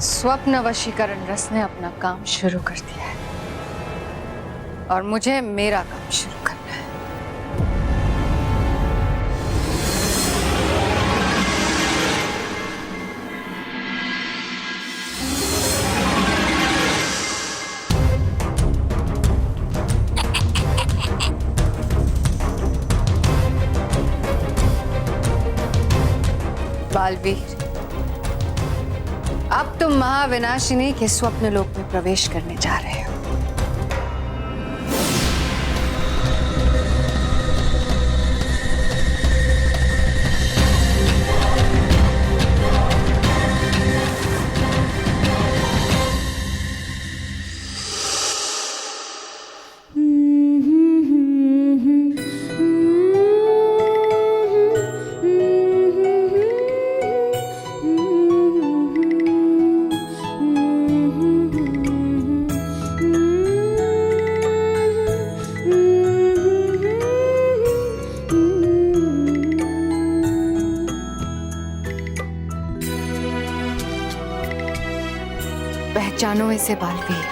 स्वप्न वशीकरण रस ने अपना काम शुरू कर दिया है और मुझे मेरा काम शुरू करना है। बालवीर, अब तुम महाविनाशिनी के स्वप्न लोक में प्रवेश करने जा रहे हो। पहचानो इसे बालवीर,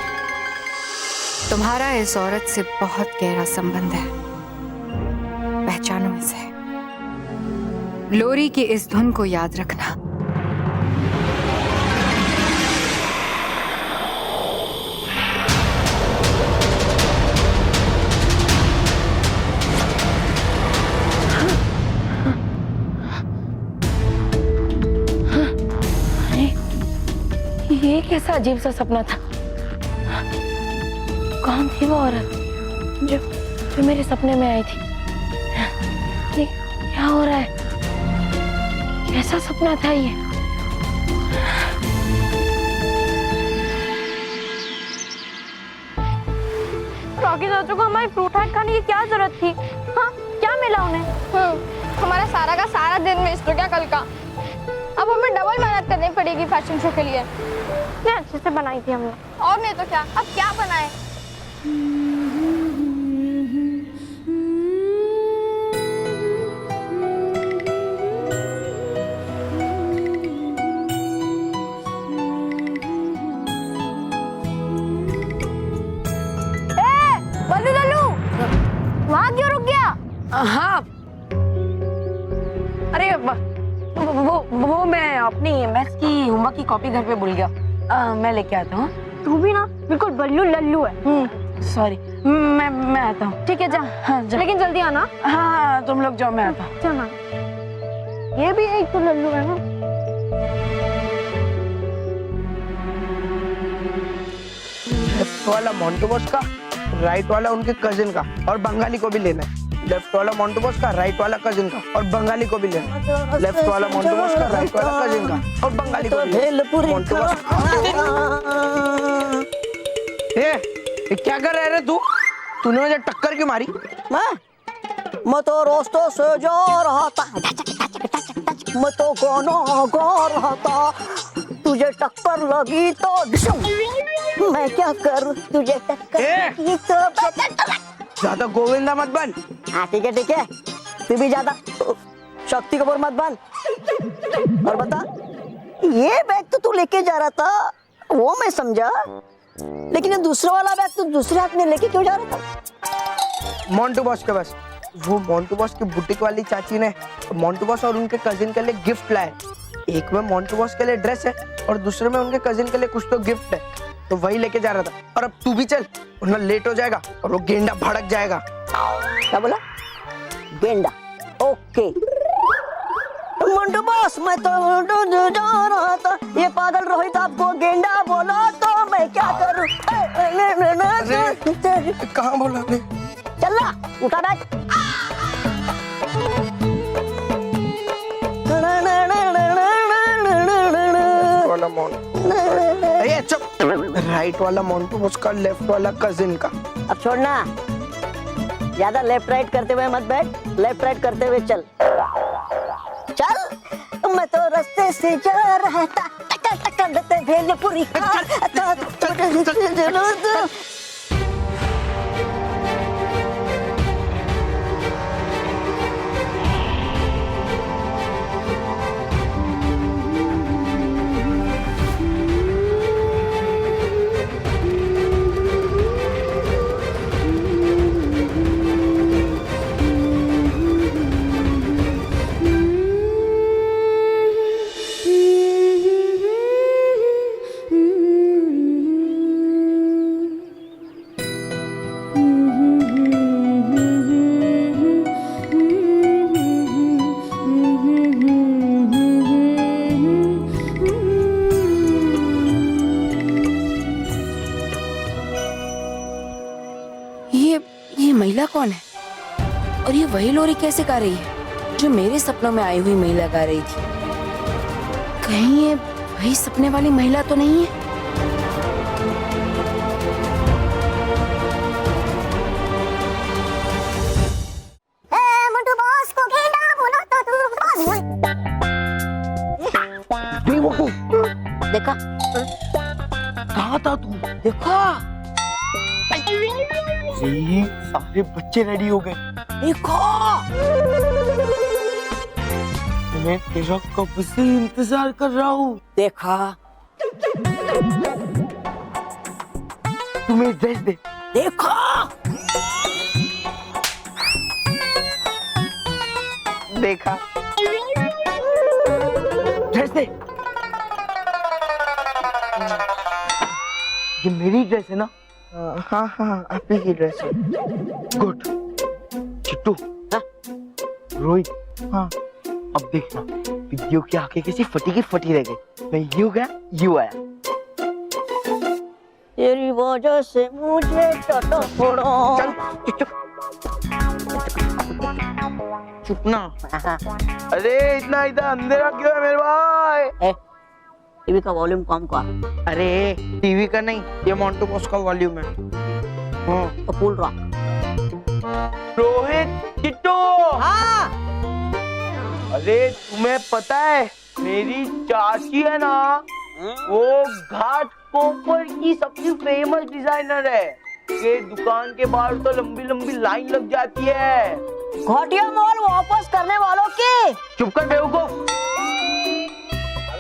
तुम्हारा इस औरत से बहुत गहरा संबंध है। पहचानो इसे। लोरी की इस धुन को याद रखना। ये कैसा अजीब सा सपना था? कौन थी वो औरत जो मेरे सपने में आई थी? ये क्या हो रहा है? कैसा सपना था ये? रॉकी चाचू को हमारी फ्रूट हाट खाने की क्या जरूरत थी? हाँ, क्या मिला उन्हें? हमारा सारा का सारा दिन वेस्ट हो गया कल का। अब हमें डबल मेहनत करनी पड़ेगी फैशन शो के लिए। इतने अच्छे से बनाई थी हमने, और नहीं तो क्या। अब क्या बनाए? बल्लू लल्लू, वहाँ क्यों रुक गया? हाँ, अरे वो मैं अपनी मैथ्स की होमवर्क की कॉपी घर पे भूल गया। मैं लेके आता हूँ। तू भी ना बिल्कुल बल्लू लल्लू है। सॉरी, मैं आता हूँ। ठीक है, जा। हाँ, जा। लेकिन जल्दी आना। हाँ, तुम लोग जाओ, मैं आता हूँ। चल ना। ये भी एक तो लल्लू है ना। लेफ्ट वाला मोंटू बॉस का, राइट वाला उनके कजिन का, और बंगाली को भी लेना है। लेफ्ट वाला मोंटू बॉस का, राइट वाला कजिन का, और बंगाली को भी लेना है। लेफ्ट वाला मोंटू बॉस का, राइट वाला कजिन का, और बंगाली को भी लेना है। मोंटू बॉस। ये क्या कर रहा है रे तू? तूने मुझे टक्कर क्यों मारी? मैं तो रोस्टो से जा रहा था, मैं तो गाना गा रहा था, तुझे टक्कर लगी तो मैं क्या करूं? तुझे टक्कर लगी तो ज्यादा गोविंदा मत बन। हाँ, ठीक है, तू भी ज्यादा शक्ति कपूर मत बन। और बता, ये बैग तो तू लेके जा रहा था, वो मैं समझा, लेकिन ये दूसरा वाला बैग तू दूसरे हाथ में लेके क्यों जा रहा था? मोंटू बॉस के बस। वो मोंटू बॉस की बुटीक वाली चाची ने मोंटू बॉस और उनके कजिन के लिए गिफ्ट लाए। एक में मोंटू बॉस के लिए ड्रेस है और दूसरे में उनके कजिन के लिए कुछ तो गिफ्ट है, तो वही लेके जा रहा था। और अब तू भी चल, वरना लेट हो जाएगा और वो गेंडा भड़क जाएगा। क्या बोला? गेंडा? ओके। मोंटू बॉस, मैं तो जा रहा था, ये पागल रोहित आपको गेंडा बोला तो मैं क्या करूं? कहाँ बोला ने? चल ना, उठा बैग। वाला अरे चुप, राइट वाला मोंटू उसका, लेफ्ट वाला कजिन का। अब छोड़ना, ज्यादा लेफ्ट राइट करते हुए मत बैठ, लेफ्ट राइट करते हुए चल। चल, मैं तो रास्ते से जा रहा था, टका टका देते भेलपुरी का। ये महिला कौन है? और ये वही लोरी कैसे गा रही है जो मेरे सपनों में आई हुई महिला गा रही थी? कहीं ये वही सपने वाली महिला तो नहीं है? मोंटू बॉस को गेंडा बोला तो तू देखा? कहाँ था तू? देखा? ये सारे बच्चे रेडी हो गए। देखो, मैं तेरा कब से इंतजार कर रहा हूँ। देखा? तुम्हें ड्रेस दे। देखा? देखा? ड्रेस दे। ये मेरी ड्रेस है ना? हाँ हाँ, आप ही की ड्रेस है। गुड। चिट्टू, रोहित, हाँ, अब देखना, विद्यु की आंखें किसी फटी की फटी रह गई। मैं यूं गया, यूं आया। तेरी वजह से मुझे टटो फोड़ो। चल, चुप चुप ना। अरे इतना इधर अंधेरा क्यों है मेरे भाई? टीवी का वॉल्यूम कम कर। अरे टीवी का नहीं, ये मोंटू बॉस का वॉल्यूम है। हाँ, तो फुल रॉक। रोहित, चिट्टू। हाँ। अरे तुम्हें पता है मेरी चाची है ना, वो घाट कोपर की सबसे फेमस डिजाइनर है। ये दुकान के बाहर तो लंबी लंबी लाइन लग जाती है। घाटिया मॉल वापस करने वालों की। चुप कर बेवकूफ।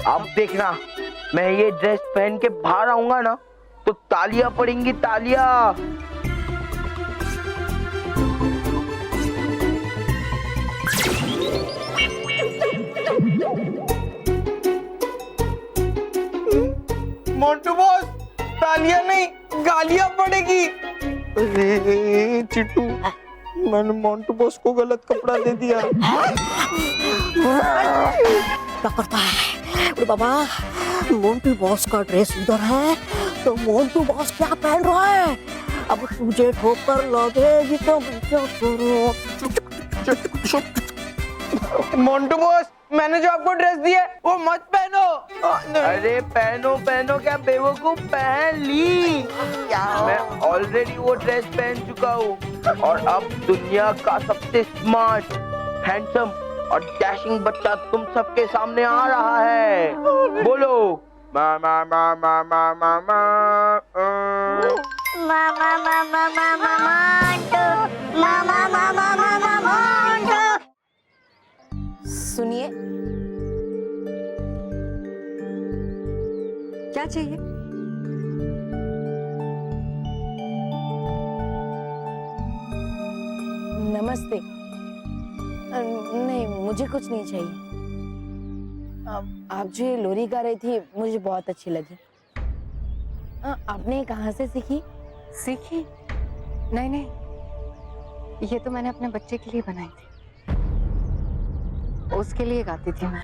अब देखना, मैं ये ड्रेस पहन के बाहर आऊंगा ना तो तालियां पड़ेंगी, तालियां। मोंटू बॉस, तालियां नहीं, गालियां पड़ेगी। अरे चिट्टू, मैंने मोंटू बॉस को गलत कपड़ा दे दिया। क्या करता है? अरे बाबा, मोंटू बॉस का ड्रेस इधर है तो मोंटू बॉस क्या पहन रहा है? अब तुझे ठोकर लगेगी तो मैं क्या करूं? मोंटू बॉस, मैंने जो आपको ड्रेस दी है वो मत पहनो। अरे पहनो पहनो क्या बेवकूफ, पहन ली। मैं ऑलरेडी वो ड्रेस पहन चुका हूँ और अब दुनिया का सबसे स्मार्ट, हैंडसम और डैशिंग बच्चा तुम सबके सामने आ रहा है। बोलो मामा मामा मामा सुनिए, क्या चाहिए? नमस्ते। नहीं, मुझे कुछ नहीं चाहिए। आप जो ये लोरी गा रही थी मुझे बहुत अच्छी लगी। आपने कहाँ से सीखी? सीखी? नहीं नहीं, ये तो मैंने अपने बच्चे के लिए बनाई थी। उसके लिए गाती थी मैं।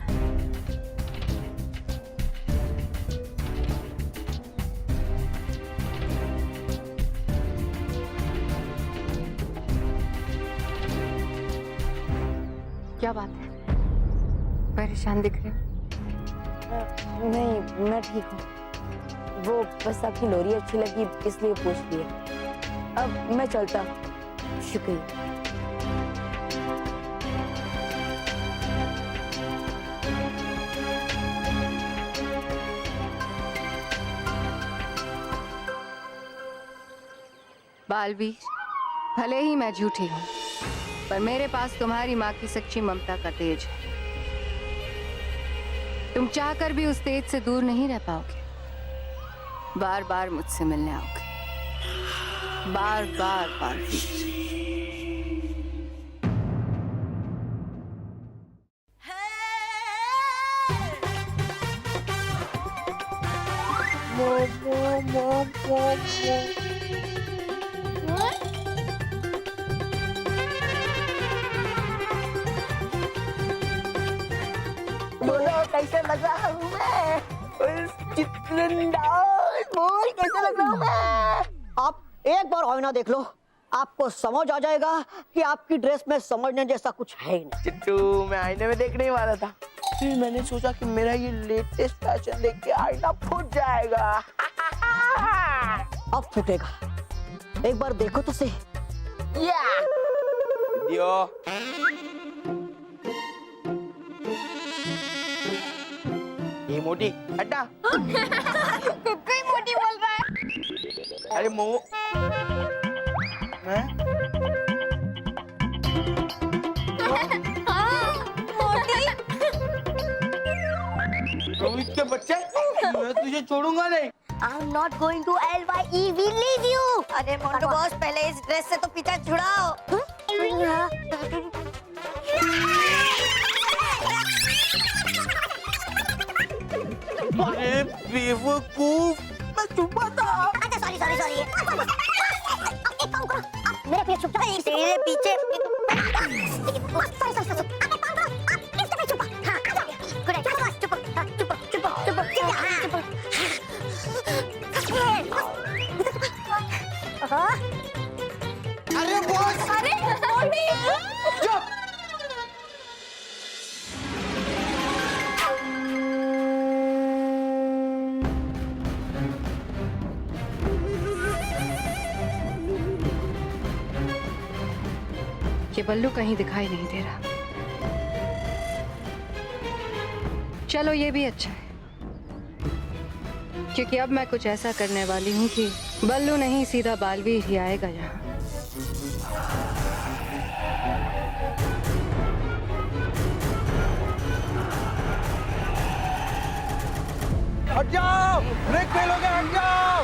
क्या बात है, परेशान दिख रहे हो? नहीं, मैं ठीक हूँ। वो बस आपकी लोरी अच्छी लगी इसलिए पूछ लिया। अब मैं चलता हूँ। शुक्रिया। बालवीर, भले ही मैं झूठी हूँ, पर मेरे पास तुम्हारी माँ की सच्ची ममता का तेज है। तुम चाहकर भी उस तेज से दूर नहीं रह पाओगे। बार बार मुझसे मिलने आओगे, बार बार बालवीर। बोलो कैसे लग रहा हूँ मैं? बोल कैसे लग रहा हूँ मैं? आप एक बार आईना देख लो, आपको समझ आ जाएगा कि आपकी ड्रेस में समझने जैसा कुछ है ही नहीं। चिट्टू, मैं आईने में देखने ही वाला था, फिर मैंने सोचा कि मेरा ये लेटेस्ट फैशन देख के आईना फूट जाएगा। अब फूटेगा, एक बार देखो तो सही। ये मोटी हटा। कुक्कू ही मोटी बोल रहा है। अरे मो मैं रोहित के बच्चे, मैं तुझे छोड़ूंगा नहीं। I'm not going to LYE. We leave you. अरे मोंटू बॉस, पहले इस ड्रेस से तो पीछा छुड़ाओ। अरे बेवकूफ, मैं छुपा था। अच्छा सॉरी सॉरी सॉरी। एक काम करो, आप मेरे पीछे छुप जाओ। तेरे पीछे सॉरी सॉरी सॉरी। आप एक काम करो, आप इस तरह छुपो। हाँ, आ जाओ। Good night. चुप चुप चुप चुप चुप। अरे बॉस, अरे मोटी। चुप। ये बल्लू कहीं दिखाई नहीं दे रहा। चलो ये भी अच्छा है, क्योंकि अब मैं कुछ ऐसा करने वाली हूँ कि बल्लू नहीं, सीधा बालवीर ही आएगा यहाँ। हट जाओ, ब्रेक फेल हो गया, हट जाओ।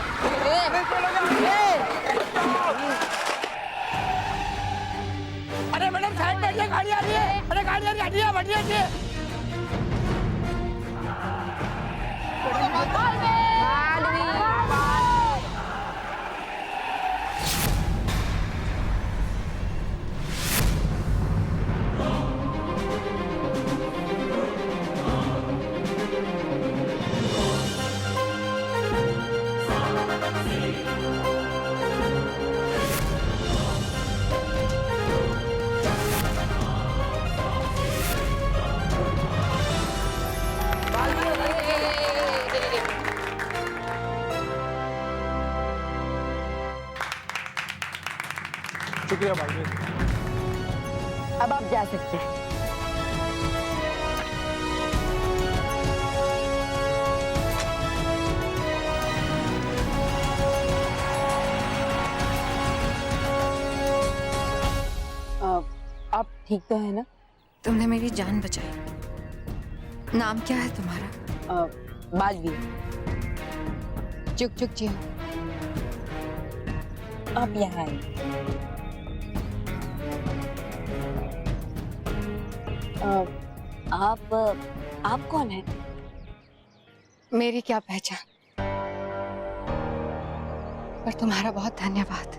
ब्रेक फेल हो गया, हट जाओ। अरे मैडम साइड में ये गाड़ी आ रही है। अरे गाड़ी आ रही है, हटिए, हटिए, हटिए। शुक्रिया भाई। अब आप जा सकते हैं। आप ठीक तो है ना? तुमने मेरी जान बचाई। नाम क्या है तुम्हारा? बालवीर। चुक चुक जी। आप यहाँ आइए। आप कौन है? मेरी क्या पहचान, पर तुम्हारा बहुत धन्यवाद।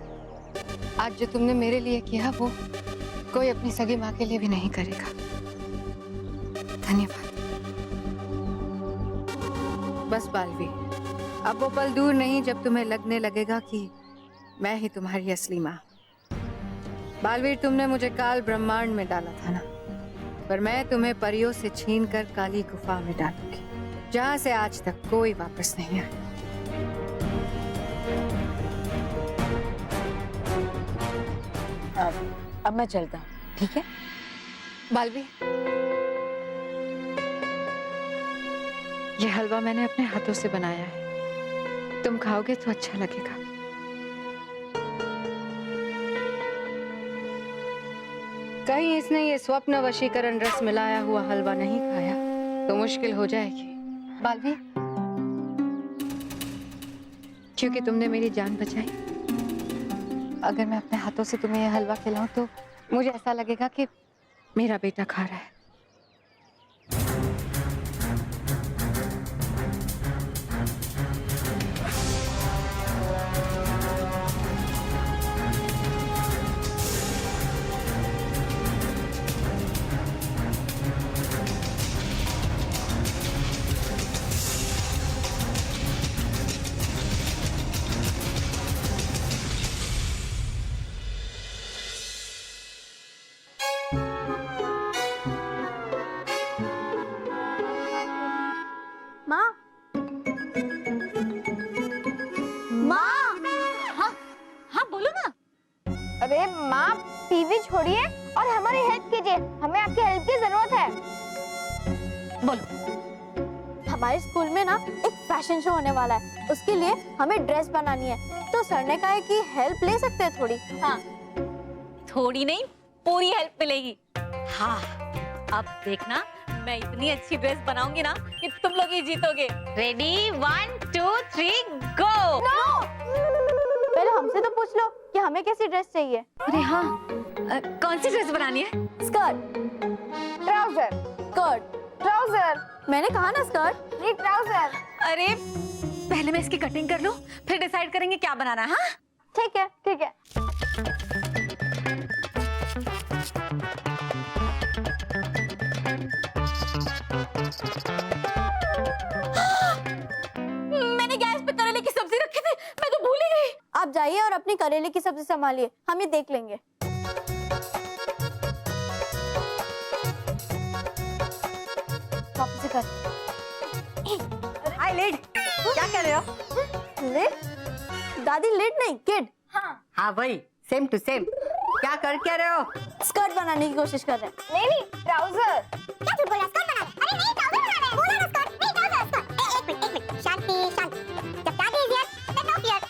आज जो तुमने मेरे लिए किया वो कोई अपनी सगी माँ के लिए भी नहीं करेगा। धन्यवाद। बस बालवी, अब वो पल दूर नहीं जब तुम्हें लगने लगेगा कि मैं ही तुम्हारी असली माँ। बालवीर, तुमने मुझे काल ब्रह्मांड में डाला था ना, पर मैं तुम्हें परियों से छीनकर काली गुफा में डालूंगी, जहाँ से आज तक कोई वापस नहीं आया। अब मैं चलता हूँ, ठीक है? बालवी, ये हलवा मैंने अपने हाथों से बनाया है, तुम खाओगे तो अच्छा लगेगा। कहीं इसने ये स्वप्न वशीकरण रस मिलाया हुआ हलवा नहीं खाया तो मुश्किल हो जाएगी। बालवी, क्योंकि तुमने मेरी जान बचाई, अगर मैं अपने हाथों से तुम्हें ये हलवा खिलाऊं तो मुझे ऐसा लगेगा कि मेरा बेटा खा रहा है। माँ, माँ, हाँ बोलो ना। अरे माँ, टीवी छोड़िए और हमारी हेल्प कीजिए, हमें आपकी हेल्प की जरूरत है। बोलो। हमारे स्कूल में ना एक फैशन शो होने वाला है, उसके लिए हमें ड्रेस बनानी है, तो सर ने कहा है कि हेल्प ले सकते हैं थोड़ी। हाँ, थोड़ी नहीं, पूरी हेल्प मिलेगी। हाँ, अब देखना, मैं इतनी अच्छी ड्रेस बनाऊंगी ना कि तुम लोग ही जीतोगे। रेडी, 1 2 3 गो। पहले हमसे तो पूछ लो कि हमें कैसी ड्रेस चाहिए। अरे हाँ, कौन सी ड्रेस बनानी है? Skirt, trouser, skirt, trouser. मैंने कहा ना स्कर्ट, नहीं ट्राउजर। अरे पहले मैं इसकी कटिंग कर लूं, फिर डिसाइड करेंगे क्या बनाना है। हाँ ठीक है, ठीक है। मैंने गैस पे करेले की सब्जी रखी थी, मैं तो भूल ही गई। आप जाइए और अपनी करेले की सब्जी संभालिए, हम ये देख लेंगे। वापस से कर। हाय लिड, क्या कर रहे हो? लिड? दादी लिड नहीं, किड। हाँ भाई, सेम टू सेम। क्या कर रहे हो? स्कर्ट बनाने की कोशिश कर रहे हैं। नहीं, ट्राउजर। क्या तू बोला स्कर्ट बना रहे? अरे नहीं, ट्राउजर बना रहे हैं। बोला ना स्कर्ट, नहीं ट्राउजर, स्कर्ट। एक मिनट, शांति, शांति। जब दादी is here, let's talk here.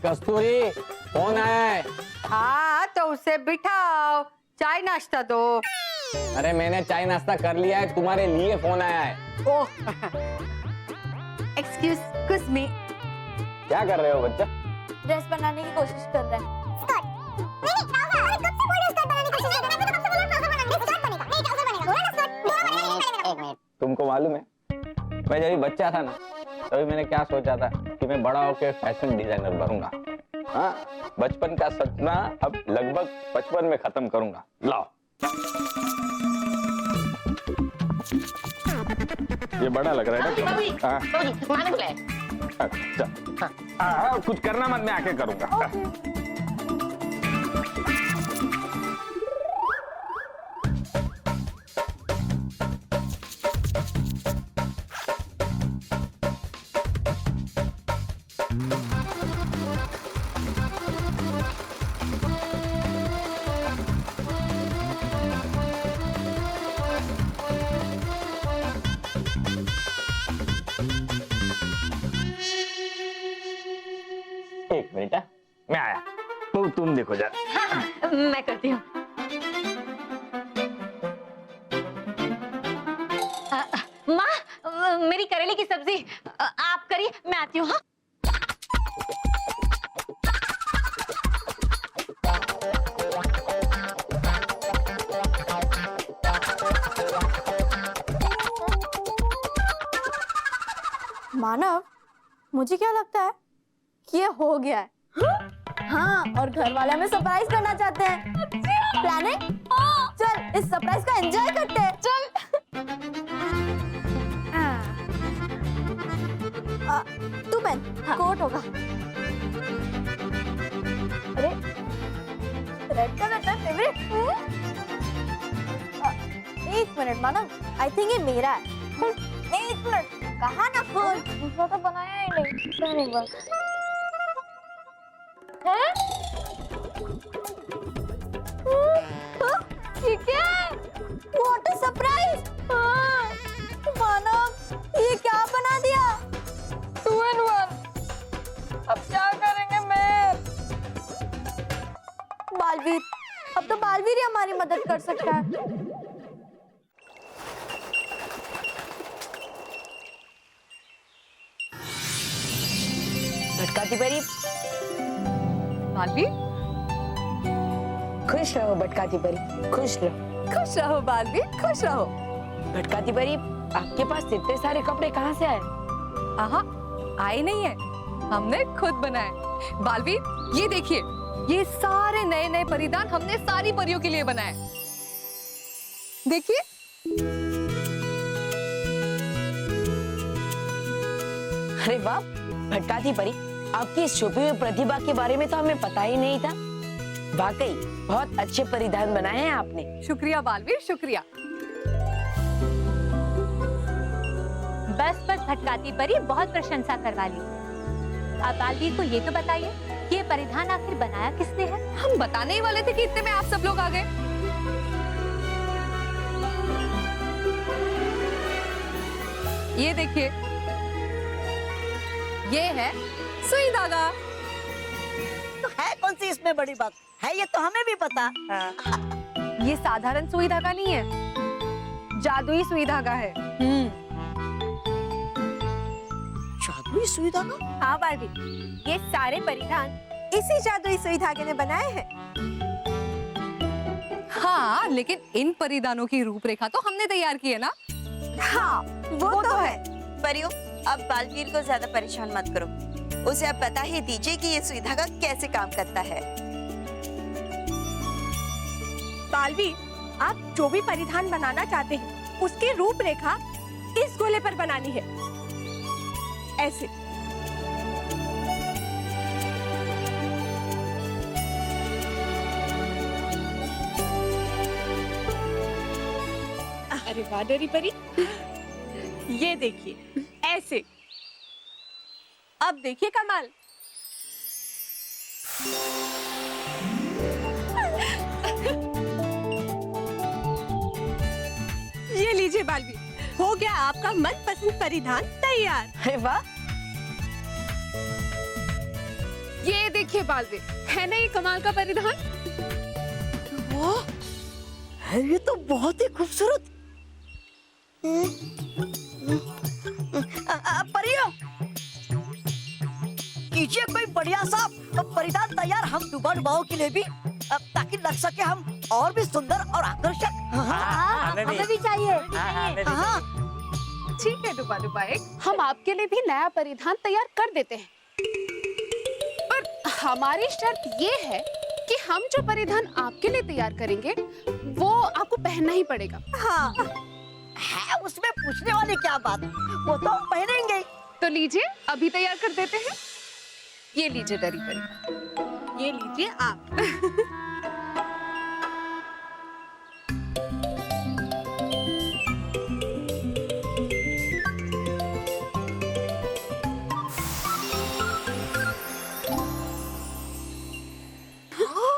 Kasturi, phone आया है। हाँ तो उसे बिठाओ, चाय नाश्ता दो। अरे मैंने चाय नाश्ता कर लिया है, तुम्हारे लिए फोन आया है। ओह, एक्सक्यूज मी। क्या कर रहे हो बच्चा? ड्रेस बनाने की कोशिश कर रहे हैं। स्कर्ट। नहीं ट्राउजर। अरे कब से बोल रहे हो स्कर्ट बनाने की कोशिश कर रहे हैं? मैं तो कब से बोल रहा हूं ट्राउजर बनाने की। स्कर्ट बनेगा, नहीं ट्राउजर बनेगा। बोला ना स्कर्ट, दोनों बनेगा, नहीं बनेगा। तुमको मालूम है, मैं जब बच्चा था ना, तभी मैंने क्या सोचा था कि मैं बड़ा होकर फैशन डिजाइनर बनूंगा। हाँ, बचपन का सपना अब लगभग 55 में खत्म करूंगा। लाओ, ये बड़ा लग रहा है ना? अच्छा, कुछ करना मत, मैं आके करूंगा। एक मिनट, मैं आया। तो तुम देखो जरा। हाँ, मैं करती हूँ। माँ, मेरी करेले की सब्जी आप करिए, मैं आती हूँ। हाँ, मानव, मुझे क्या लगता है कि ये हो गया है। हाँ, और घर वाले हमें सरप्राइज करना चाहते हैं। प्लानिंग? चल इस सरप्राइज का एंजॉय करते हैं। चल तू पहन, कोट होगा। अरे रेड कलर का फेवरेट। एक मिनट मानव, आई थिंक ये मेरा है। एक मिनट, कहा ना खोल, दूसरा तो बनाया ही नहीं। पहन एक बार। हैं? ये क्या है? What a surprise! मानव, ये क्या बना दिया? 2 in 1। अब क्या करेंगे मैं? बालवीर, अब तो बालवीर ही हमारी मदद कर सकता है। भटकाती परी, बालवीर, खुश रहो भटकाती परी, खुश रहो। खुश रहो बालवीर, खुश रहो। भटकाती परी, आपके पास इतने सारे कपड़े कहाँ से आए? आहा, आए नहीं है, हमने खुद बनाए। बालवीर, ये देखिए, ये सारे नए नए परिधान हमने सारी परियों के लिए बनाए। देखिए। अरे वाह भटकाती परी, आपकी इस छुपी हुई प्रतिभा के बारे में तो हमें पता ही नहीं था। वाकई बहुत अच्छे परिधान बनाए हैं आपने। शुक्रिया बालवीर, शुक्रिया। बस बस भटकाती परी, बहुत प्रशंसा करवा ली। आप बालवीर को ये तो बताइए कि ये परिधान आखिर बनाया किसने है? हम बताने ही वाले थे कि इतने में आप सब लोग आ गए। ये देखिए, ये है सुई धागा। तो है कौन सी इसमें बड़ी बात है? ये तो हमें भी पता। ये साधारण सुई धागा नहीं है, जादुई सुई धागा है। जादुई सुई धागा? हाँ बालवीर, ये सारे परिधान इसी जादुई सुई धागे ने बनाए हैं। हाँ, लेकिन इन परिधानों की रूपरेखा तो हमने तैयार की है ना। हाँ, वो तो है। परियों, अब बालवीर को ज्यादा परेशान मत करो, उसे अब बता ही दीजिए कि ये सुई धागा कैसे काम करता है। बालवीर, आप जो भी परिधान बनाना चाहते हैं, उसकी रूपरेखा इस गोले पर बनानी है, ऐसे। अरे वाह डरी परी, ये देखिए, ऐसे। अब देखिए कमाल। ये लीजिए बालवीर, हो गया आपका मनपसंद परिधान तैयार। अरे वाह, ये देखिए बालवीर, है ना ये कमाल का परिधान? वाह, ये तो बहुत ही खूबसूरत। परियों, कीजिए कोई बढ़िया सा परिधान तैयार हम डुबा डुबाओं के लिए भी, ताकि लग सके हम और भी सुंदर और आकर्षक। हमें भी चाहिए। ठीक है डुबा डुबा एक, हम आपके लिए भी नया परिधान तैयार कर देते हैं, पर हमारी शर्त ये है कि हम जो परिधान आपके लिए तैयार करेंगे वो आपको पहनना ही पड़ेगा। हाँ, है उसमें पूछने वाली क्या बात, वो तो हम पहनेंगे। तो लीजिए, अभी तैयार कर देते हैं। ये लीजिए डरी परी, ये लीजिए आप।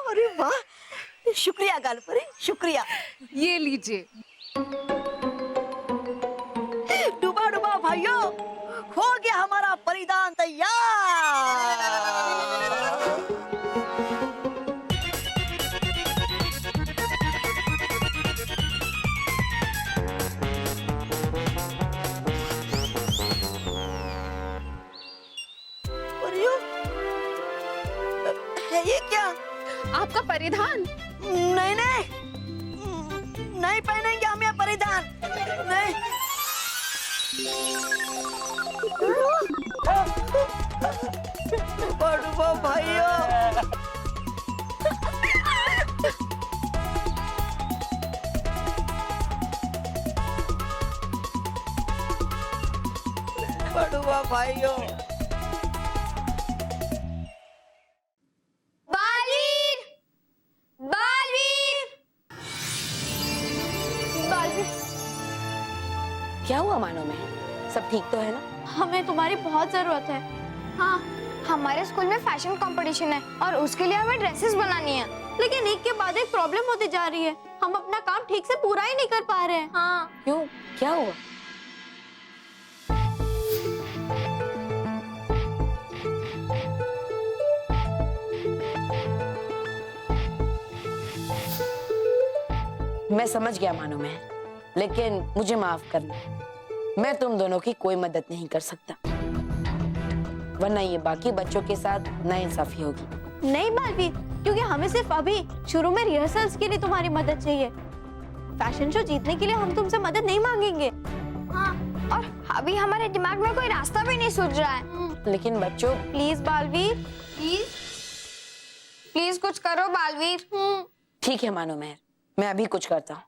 अरे वाह, शुक्रिया गालपरी, शुक्रिया। ये लीजिए। डुबा डुबा भाइयों, हो गया हमारा परिधान तैयार। परियों, है ये क्या? आपका परिधान? नहीं नहीं, नहीं पहनेंगे हम ये परिधान, नहीं। बड़ुआ भाइयों, भाइयों। बालवीर, बालवीर, बालवीर। क्या हुआ मानो में? सब ठीक तो है ना? हमें तुम्हारी बहुत जरूरत है। हाँ, हमारे स्कूल में फैशन कंपटीशन है और उसके लिए हमें ड्रेसेस बनानी है। लेकिन एक के बाद एक प्रॉब्लम होती जा रही है। हम अपना काम ठीक से पूरा ही नहीं कर पा रहे हैं। हाँ। क्यों? क्या हुआ? मैं समझ गया मानो मैं, लेकिन मुझे माफ करना, मैं तुम दोनों की कोई मदद नहीं कर सकता, वरना ये बाकी बच्चों के साथ नाइंसाफी होगी। नहीं बालवीर, क्योंकि हमें सिर्फ अभी शुरू में रिहर्सल्स के लिए तुम्हारी मदद चाहिए। फैशन शो जीतने के लिए हम तुमसे मदद नहीं मांगेंगे। हाँ, और अभी हमारे दिमाग में कोई रास्ता भी नहीं सूझ रहा है। लेकिन बच्चों, प्लीज बालवीर, प्लीज प्लीज कुछ करो बालवीर। ठीक है मानो मैं अभी कुछ करता हूँ।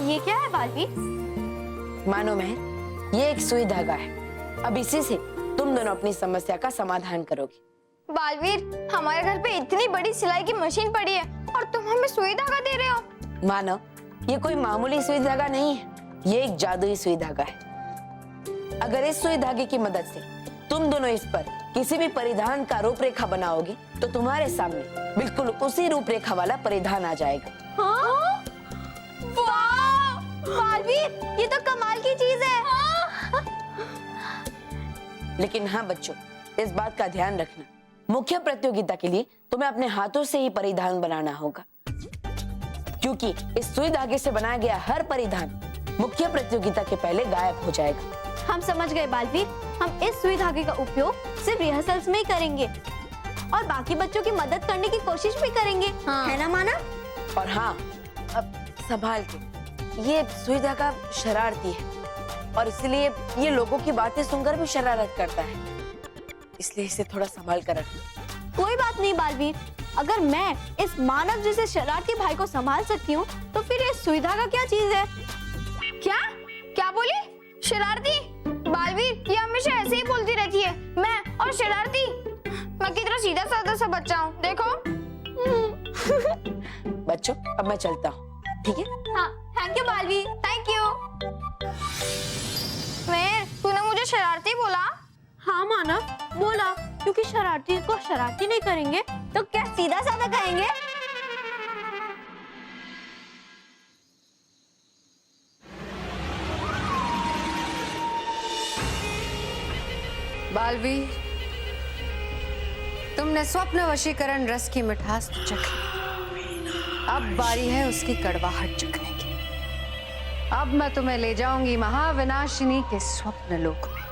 ये क्या है बालवीर? मानो ये एक सुई धागा है। अब इसी से तुम दोनों अपनी समस्या का समाधान करोगे। बालवीर, हमारे घर पे इतनी बड़ी सिलाई की मशीन पड़ी है और तुम हमें सुई धागा दे रहे हो। मानो, ये कोई मामूली सुई धागा नहीं है, ये एक जादुई सुई धागा है। अगर इस सुई धागे की मदद से तुम दोनों इस पर किसी भी परिधान का रूपरेखा बनाओगे तो तुम्हारे सामने बिल्कुल उसी रूपरेखा वाला परिधान आ जाएगा। हाँ? वाह! बालवीर, ये तो कमाल की चीज है। लेकिन हाँ बच्चों, इस बात का ध्यान रखना, मुख्य प्रतियोगिता के लिए तुम्हें अपने हाथों से ही परिधान बनाना होगा, क्योंकि इस सुई धागे से बनाया गया हर परिधान मुख्य प्रतियोगिता के पहले गायब हो जाएगा। हम समझ गए बालवीर, हम इस सुई धागे का उपयोग सिर्फ रिहर्सल्स में ही करेंगे और बाकी बच्चों की मदद करने की कोशिश भी करेंगे। हाँ। है ना माना? और हाँ, अब संभाल के, ये सुई धागा शरारती है और इसलिए ये लोगों की बातें सुनकर भी शरारत करता है, इसलिए इसे थोड़ा संभाल कर रखना। कोई बात नहीं बालवीर, अगर मैं इस मानव जैसे शरारती भाई को संभाल सकती हूँ तो फिर ये सुई धागा क्या चीज है? क्या क्या बोली? शरारती? बालवीर, ये हमेशा ऐसे ही बोलती रहती है, मैं और शरारती। मैं कितना सीधा साधा सा बच्चा हूँ, देखो। बच्चों, अब मैं चलता हूँ, ठीक है? हाँ, thank you Baalveer, thank you. तूने मुझे शरारती बोला? हाँ मानव, बोला, क्योंकि शरारती को शरारती नहीं करेंगे तो क्या सीधा साधा कहेंगे? बालवीर, तुमने स्वप्न वशीकरण रस की मिठास तो चखी, अब बारी है उसकी कड़वाहट चखने की। अब मैं तुम्हें ले जाऊंगी महाविनाशिनी के स्वप्न लोक में।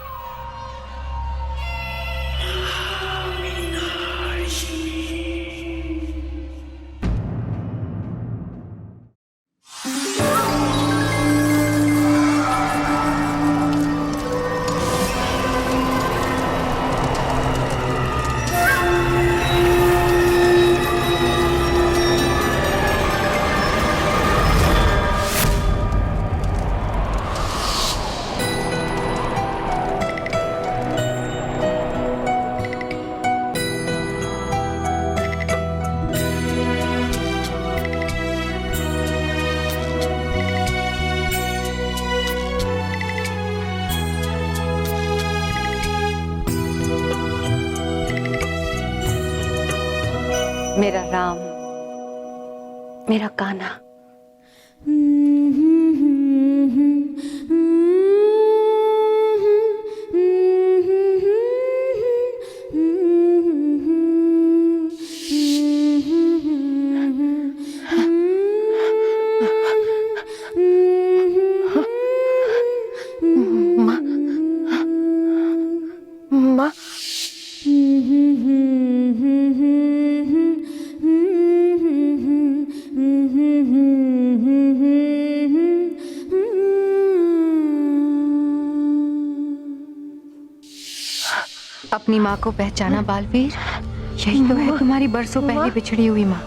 मेरा राम, मेरा कान्हा। अपनी माँ को पहचाना बालवीर? यही तो है तुम्हारी बरसों पहले बिछड़ी हुई माँ।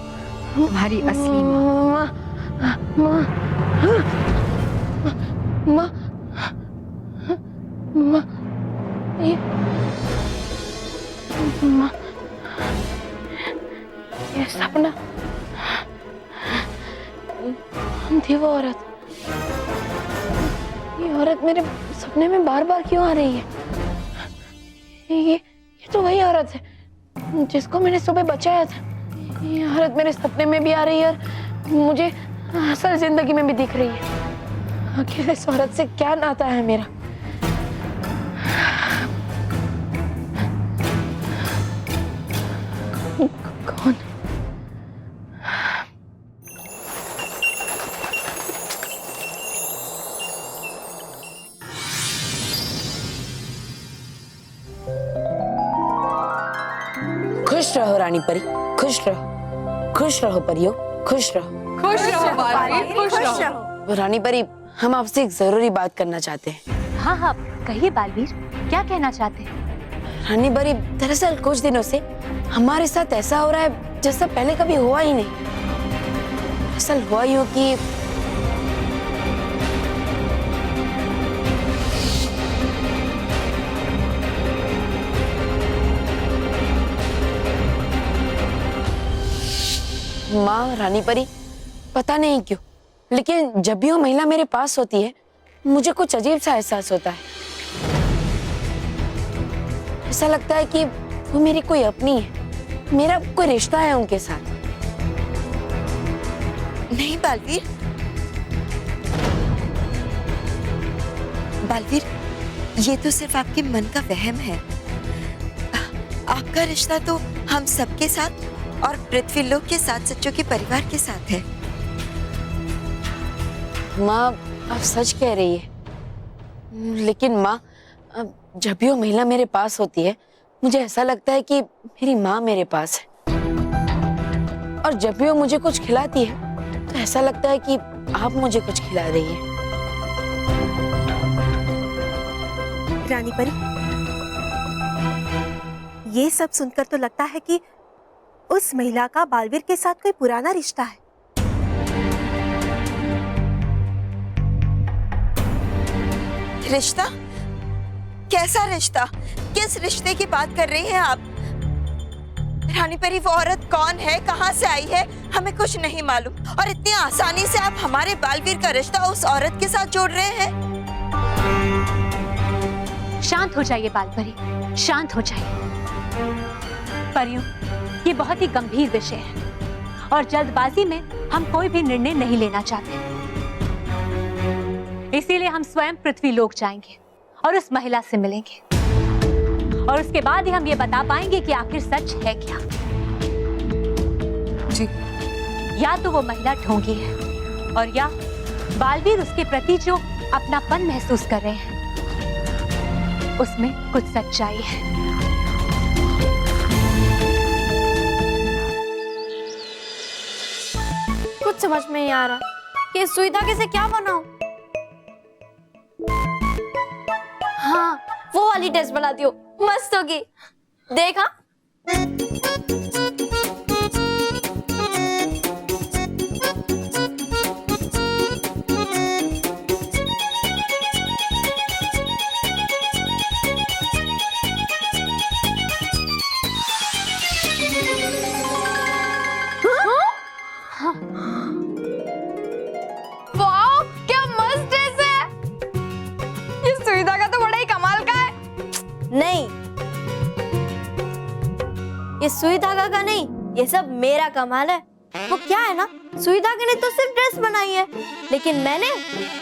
तुम्हारी असली माँ। माँ माँ माँ ये माँ ये सपना थी वो औरत। ये औरत मेरे सपने में बार बार क्यों आ रही है? ये तो वही औरत है जिसको मैंने सुबह बचाया था। ये औरत मेरे सपने में भी आ रही है और मुझे असल जिंदगी में भी दिख रही है। आखिर इस औरत से क्या नाता है मेरा? कौन? खुश रहो रानी परी, खुश रहो, खुश रहो परियो, खुश रहो। खुश रहो बालवीर, खुश रहो। रानी परी, हम आपसे एक जरूरी बात करना चाहते हैं। हाँ हाँ कहिए बालवीर, क्या कहना चाहते हैं? रानी परी, दरअसल कुछ दिनों से हमारे साथ ऐसा हो रहा है जैसा पहले कभी हुआ ही नहीं। असल हुआ यूं कि माँ रानी परी, पता नहीं क्यों लेकिन जब भी वो महिला मेरे पास होती है मुझे कुछ अजीब सा एहसास होता है। ऐसा लगता है कि वो मेरी कोई अपनी है, मेरा कोई रिश्ता है उनके साथ। नहीं बालवीर, बालवीर, ये तो सिर्फ आपके मन का वहम है। आपका रिश्ता तो हम सबके साथ और पृथ्वी लोक के साथ सच्चों के परिवार के साथ है। माँ आप सच कह रही है, लेकिन माँ जब भी वो महिला मेरे पास होती है मुझे ऐसा लगता है कि मेरी माँ मेरे पास है, और जब भी वो मुझे कुछ खिलाती है तो ऐसा लगता है कि आप मुझे कुछ खिला रही है। रानी परी, ये सब सुनकर तो लगता है कि उस महिला का बालवीर के साथ कोई पुराना रिश्ता है। रिश्ता? कैसा रिश्ता? किस रिश्ते की बात कर रही हैं आप? रानी परी, वो औरत कौन है, कहां से आई है, हमें कुछ नहीं मालूम, और इतनी आसानी से आप हमारे बालवीर का रिश्ता उस औरत के साथ जोड़ रहे हैं। शांत हो जाइए बालपरी, शांत हो जाइए। परियों, ये बहुत ही गंभीर विषय है और जल्दबाजी में हम कोई भी निर्णय नहीं लेना चाहते। इसीलिए हम स्वयं पृथ्वी लोक जाएंगे और उस महिला से मिलेंगे, और उसके बाद ही हम ये बता पाएंगे कि आखिर सच है क्या। जी। या तो वो महिला ढोंगी है और या बालवीर उसके प्रति जो अपनापन महसूस कर रहे हैं उसमें कुछ सच्चाई है। कुछ समझ में नहीं आ रहा कि इस सुई धागे से क्या बनाऊं। हाँ, वो वाली ड्रेस बनाती हो, मस्त होगी। देखा? वाओ, क्या मस्त ड्रेस है। ये सुई धागा तो बड़ा ही कमाल का है। नहीं, ये सुई धागा का नहीं, ये सब मेरा कमाल है। वो क्या है ना, सुई धागे ने तो सिर्फ ड्रेस बनाई है, लेकिन मैंने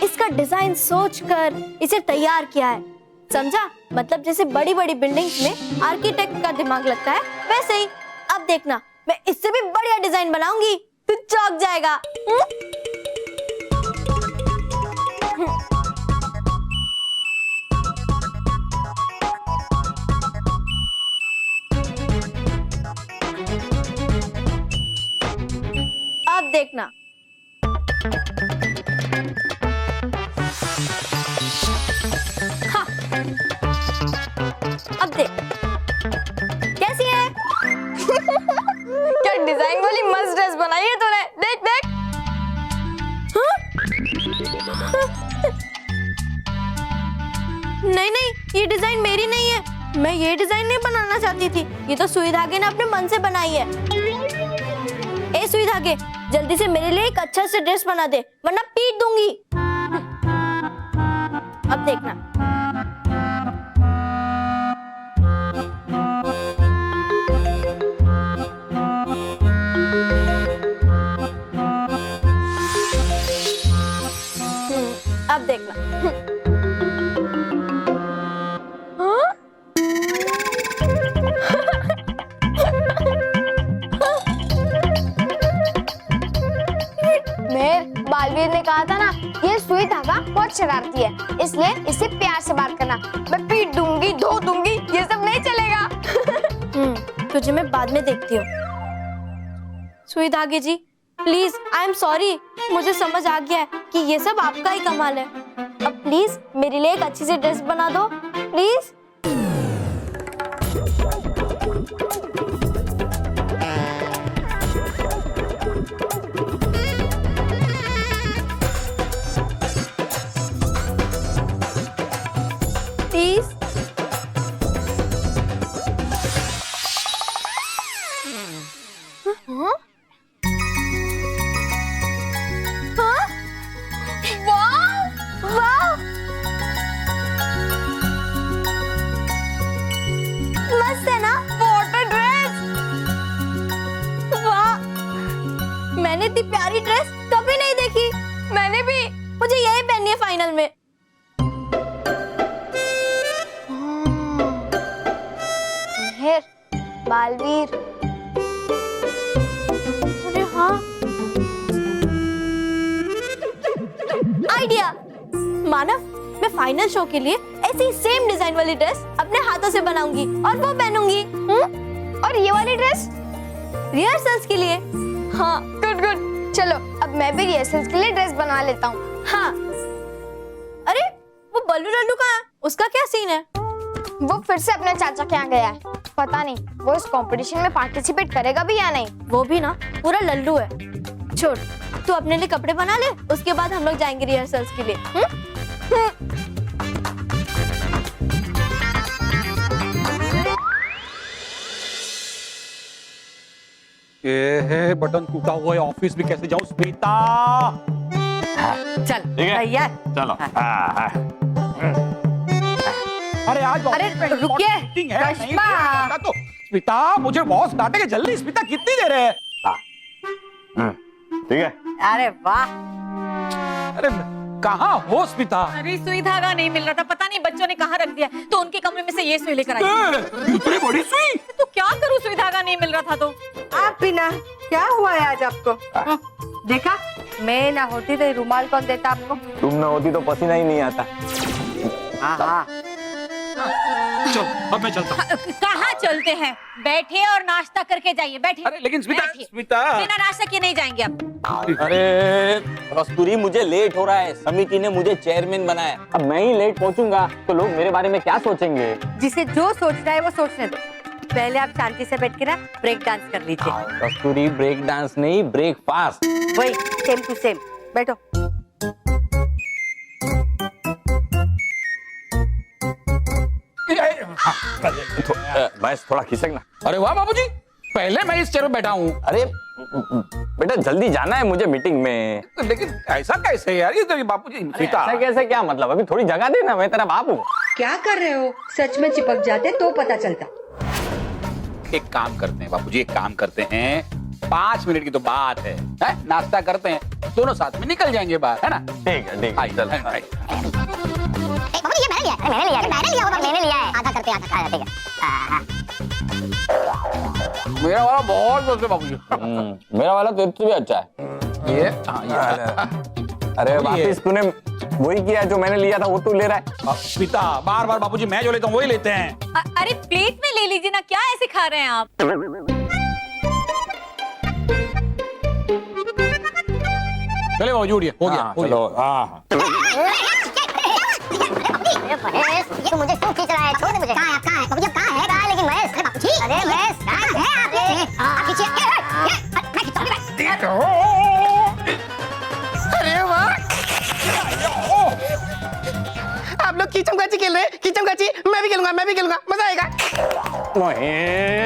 इसका डिजाइन सोचकर इसे तैयार किया है। समझा? मतलब जैसे बड़ी बड़ी बिल्डिंग्स में आर्किटेक्ट का दिमाग लगता है, वैसे ही। अब देखना, मैं इससे भी बढ़िया डिजाइन बनाऊंगी, तू चौंक जाएगा। अब देखना। हाँ, अब देख कैसी है। क्या डिजाइन वाली मस्त ड्रेस बनाई है तूने। ये डिजाइन मेरी नहीं है, मैं ये डिजाइन नहीं बनाना चाहती थी, ये तो सुई धागे ने अपने मन से बनाई है। ए सुई धागे, जल्दी से मेरे लिए एक अच्छा सा ड्रेस बना दे, वरना पीट दूंगी। अब देखना। अब देखना। हाँ? मेहर, बालवीर ने कहा था ना, ये सुई धागा बहुत शरारती है, इसलिए इसे प्यार से बात करना। मैं पीट दूंगी, धो दूंगी, ये सब नहीं चलेगा। तुझे मैं बाद में देखती हूँ। सुई धागे जी, प्लीज, आई एम सॉरी, मुझे समझ आ गया है कि ये सब आपका ही कमाल है। अब प्लीज मेरे लिए एक अच्छी सी ड्रेस बना दो, प्लीज। प्लीज। हाँ? हाँ? वाव! वाव! मस्त है ना? Water dress! वाह! मैंने इतनी प्यारी ड्रेस कभी नहीं देखी। मैंने भी। मुझे यही पहननी है फाइनल में। मेहर, बालवीर। अरे हाँ, आइडिया। मानव, मैं फाइनल शो के लिए ऐसी सेम डिजाइन वाली ड्रेस अपने हाथों से बनाऊंगी और वो पहनूंगी। और ये वाली ड्रेस रिहर्सल्स के लिए। हाँ, गुड गुड। चलो अब मैं भी रिहर्सल्स के लिए ड्रेस बनवा लेता हूँ। हाँ। अरे वो बल्लू लल्लू कहाँ है? उसका क्या सीन है? वो फिर से अपने चाचा के यहाँ गया है। पता नहीं वो इस कंपटीशन में पार्टिसिपेट करेगा भी या नहीं। वो भी ना पूरा लल्लू है। छोड़, तू अपने लिए कपड़े बना ले, उसके बाद हम लोग जाएंगे रिहर्सल्स के लिए। ये है बटन टूटा हुआ है, ऑफिस भी कैसे जाऊं स्मिता? चल भैया, चलो। अरे आज अरे रुकिए, मीटिंग है, नहीं रश्मा। है, तो स्मिता मुझे बॉस डांटेगा, जल्दी स्मिता कितनी देर है? ठीक है। अरे वाह, अरे कहाँ हो स्मिता? अरे सुई धागा नहीं मिल रहा था, पता नहीं बच्चों ने कहाँ रख दिया, तो उनके कमरे में से ये सुई लेकर आई। इतनी बड़ी सुई? तो क्या करूँ, सुई धागा नहीं मिल रहा था तो। आप बिना क्या हुआ है आज आपको? देखा, मैं ना होती तो रुमाल कौन देता आपको? तुम ना होती तो पसीना ही नहीं आता। हाँ हाँ। चलो अब मैं चलता हूँ। कहाँ चलते हैं? बैठिए और नाश्ता करके जाइए, बैठिए। अरे लेकिन स्मिता, स्मिता बिना नाश्ता किए नहीं जाएंगे आप। अरे कस्तूरी, मुझे लेट हो रहा है, समिति ने मुझे चेयरमैन बनाया, अब मैं ही लेट पहुंचूंगा तो लोग मेरे बारे में क्या सोचेंगे? जिसे जो सोचना है वो सोचने दो, पहले आप शांति से बैठ के ना ब्रेक डांस कर लीजिए। कस्तूरी, ब्रेक डांस नहीं, ब्रेक फास्ट। वही सेम टू सेम, बैठो। मैं थोड़ा खिसक ना। अरे वाह बाबूजी, पहले मैं इस चेयर में बैठा हूँ। अरे बेटा जल्दी जाना है मुझे मीटिंग में। लेकिन ऐसा कैसे यार, ये तो बापूजी। ऐसा कैसे, क्या मतलब? अभी थोड़ी जगह देना, मैं तेरा बाप हूँ। क्या कर रहे हो? सच में चिपक जाते तो पता चलता। एक काम करते हैं बापूजी, एक काम करते हैं, 5 मिनट की तो बात है, नाश्ता करते हैं, दोनों साथ में निकल जाएंगे बाहर, है ना? ठीक है, ठीक है, चल। मैंने लिया है। आधा करते आधा ठीक है। मेरा वाला बहुत मस्त है बाबूजी। मेरा वाला तो इससे भी अच्छा है। ये अरे वापिस तूने वही किया जो मैंने लिया था, वो तू ले रहा है। स्मिता, बार बार बाबूजी मैं जो लेता हूँ वही लेते हैं। अरे प्लेट में ले लीजिए ना, क्या ऐसे खा रहे हैं आप? चले बाबूजी, उड़िए, हो गया, चलो। हाँ ये तो मुझे क्यों खींच रहा है? छोड़ दे मुझे। कहाँ है? बाबूजी कहाँ है? कहाँ है लेकिन महेश? अरे बाबूजी, अरे महेश कहाँ है आप? आप पीछे। मैं खींचूंगा। अरे वाह, आप लोग कीचम काची खेल रहे हैं? कीचम काची खेलूंगा, मजा आएगा।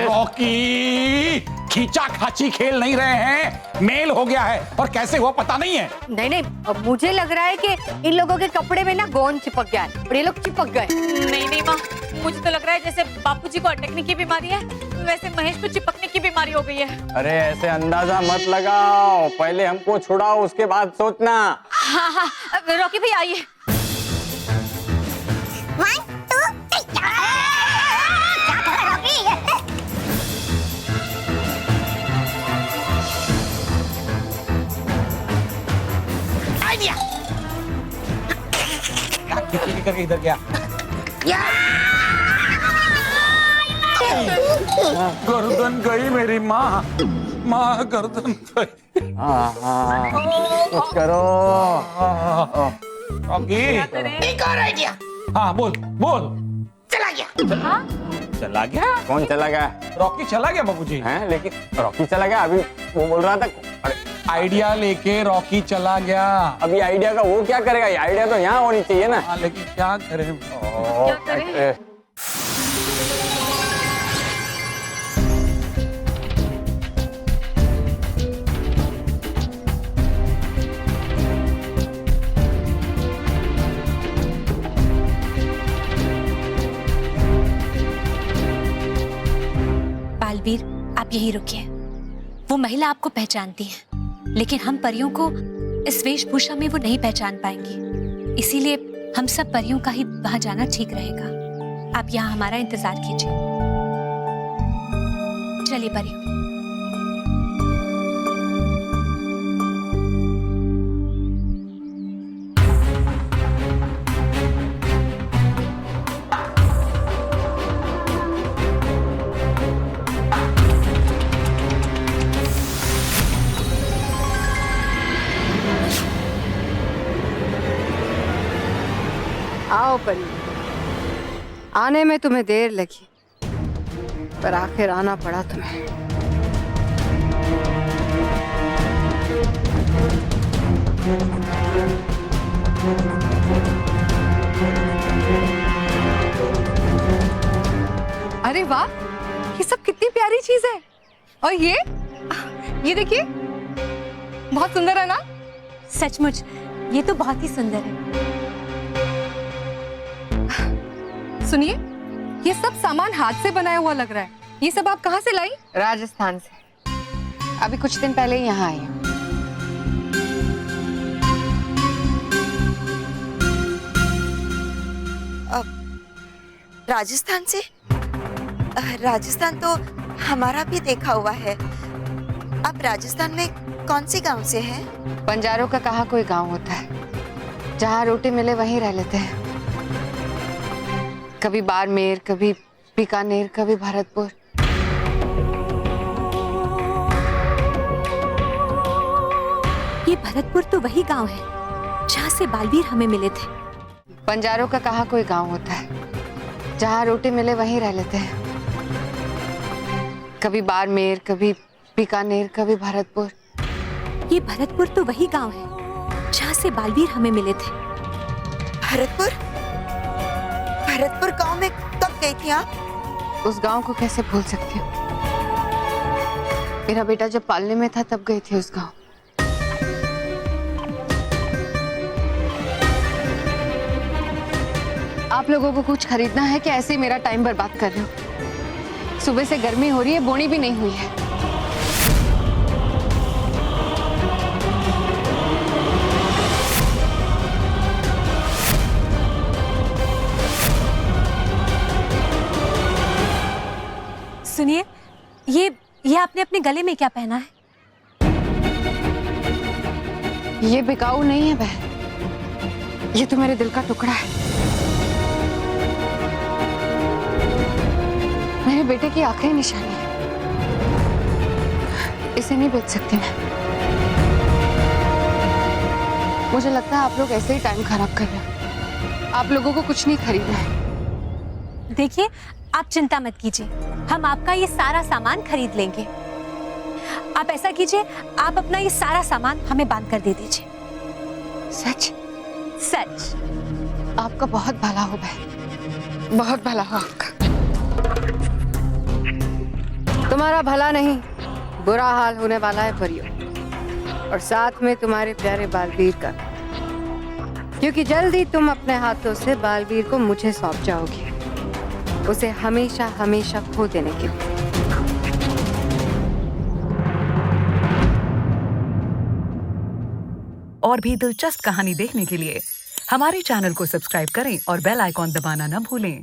रॉकी, खींचा खाची खेल नहीं रहे हैं, मेल हो गया है और कैसे हुआ पता नहीं है। नहीं, अब मुझे लग रहा है कि इन लोगों के कपड़े में ना गोंद चिपक गया है और ये लोग चिपक गए। नहीं माँ, मुझे तो लग रहा है जैसे बापूजी को अटकने की बीमारी है वैसे महेश को चिपकने की बीमारी हो गई है। अरे ऐसे अंदाजा मत लगाओ, पहले हमको छुड़ाओ उसके बाद सोचना। हाँ, रॉकी भाई आइए। आइडिया। करके इधर गया। गर्दन गई मेरी माँ, गर्दन गई। कुछ करो। रॉकी, एक और आइडिया। हाँ बोल। चला गया। चला गया? कौन चला गया? रॉकी चला गया बाबूजी। हैं? लेकिन रॉकी चला गया, अभी वो बोल रहा था। अरे आइडिया लेके रॉकी चला गया। अभी आइडिया का वो क्या करेगा? ये आइडिया तो यहाँ होनी चाहिए ना। हाँ, लेकिन क्या करें? बालवीर, आप यही रुकिए। वो महिला आपको पहचानती है, लेकिन हम परियों को इस वेशभूषा में वो नहीं पहचान पाएंगी। इसीलिए हम सब परियों का ही वहां जाना ठीक रहेगा। आप यहाँ हमारा इंतजार कीजिए। चलिए परियों। आओ परी, आने में तुम्हें देर लगी पर आखिर आना पड़ा तुम्हें। अरे वाह, ये सब कितनी प्यारी चीज है। और ये देखिए, बहुत सुंदर है ना? सचमुच ये तो बहुत ही सुंदर है। सुनिए, ये सब सामान हाथ से बनाया हुआ लग रहा है। ये सब आप कहाँ से लाई? राजस्थान से। अभी कुछ दिन पहले यहाँ आई हूँ। राजस्थान से? राजस्थान तो हमारा भी देखा हुआ है। आप राजस्थान में कौन से गांव से हैं? बंजारों का कहाँ कोई गांव होता है, जहाँ रोटी मिले वहीं रह लेते हैं। कभी बाड़मेर, कभी बीकानेर, कभी भरतपुर। ये भरतपुर तो वही गांव है जहाँ से बालवीर हमें मिले थे। बंजारों का कहाँ कोई गांव होता है, जहाँ रोटी मिले वहीं रह लेते हैं। कभी बाड़मेर, कभी बीकानेर, कभी भरतपुर। ये भरतपुर तो वही गांव है जहाँ से बालवीर हमें मिले थे। भरतपुर? भरतपुर गांव में कब गई थी आप? उस गांव को कैसे भूल सकती हूँ? मेरा बेटा जब पालने में था तब गई थी उस गांव। आप लोगों को कुछ खरीदना है कि ऐसे ही मेरा टाइम बर्बाद कर रहे हो? सुबह से गर्मी हो रही है, बोनी भी नहीं हुई है। सुनिए, ये आपने अपने गले में क्या पहना है? ये बिकाऊ नहीं है बहन, ये तो मेरे दिल का टुकड़ा है। मेरे बेटे की आखिरी निशानी है, इसे नहीं बेच सकती मैं। मुझे लगता है आप लोग ऐसे ही टाइम खराब कर रहे हो। आप लोगों को कुछ नहीं खरीदना है। देखिए, आप चिंता मत कीजिए, हम आपका ये सारा सामान खरीद लेंगे। आप ऐसा कीजिए, आप अपना ये सारा सामान हमें बांध कर दे दीजिए। सच? सच। आपका बहुत भला हो बहन। बहुत भला हुआ आपका। तुम्हारा भला नहीं, बुरा हाल होने वाला है परियों, और साथ में तुम्हारे प्यारे बालवीर का, क्योंकि जल्दी तुम अपने हाथों से बालवीर को मुझे सौंप जाओगी, उसे हमेशा हमेशा खो देने के लिए। और भी दिलचस्प कहानी देखने के लिए हमारे चैनल को सब्सक्राइब करें और बेल आइकॉन दबाना न भूलें।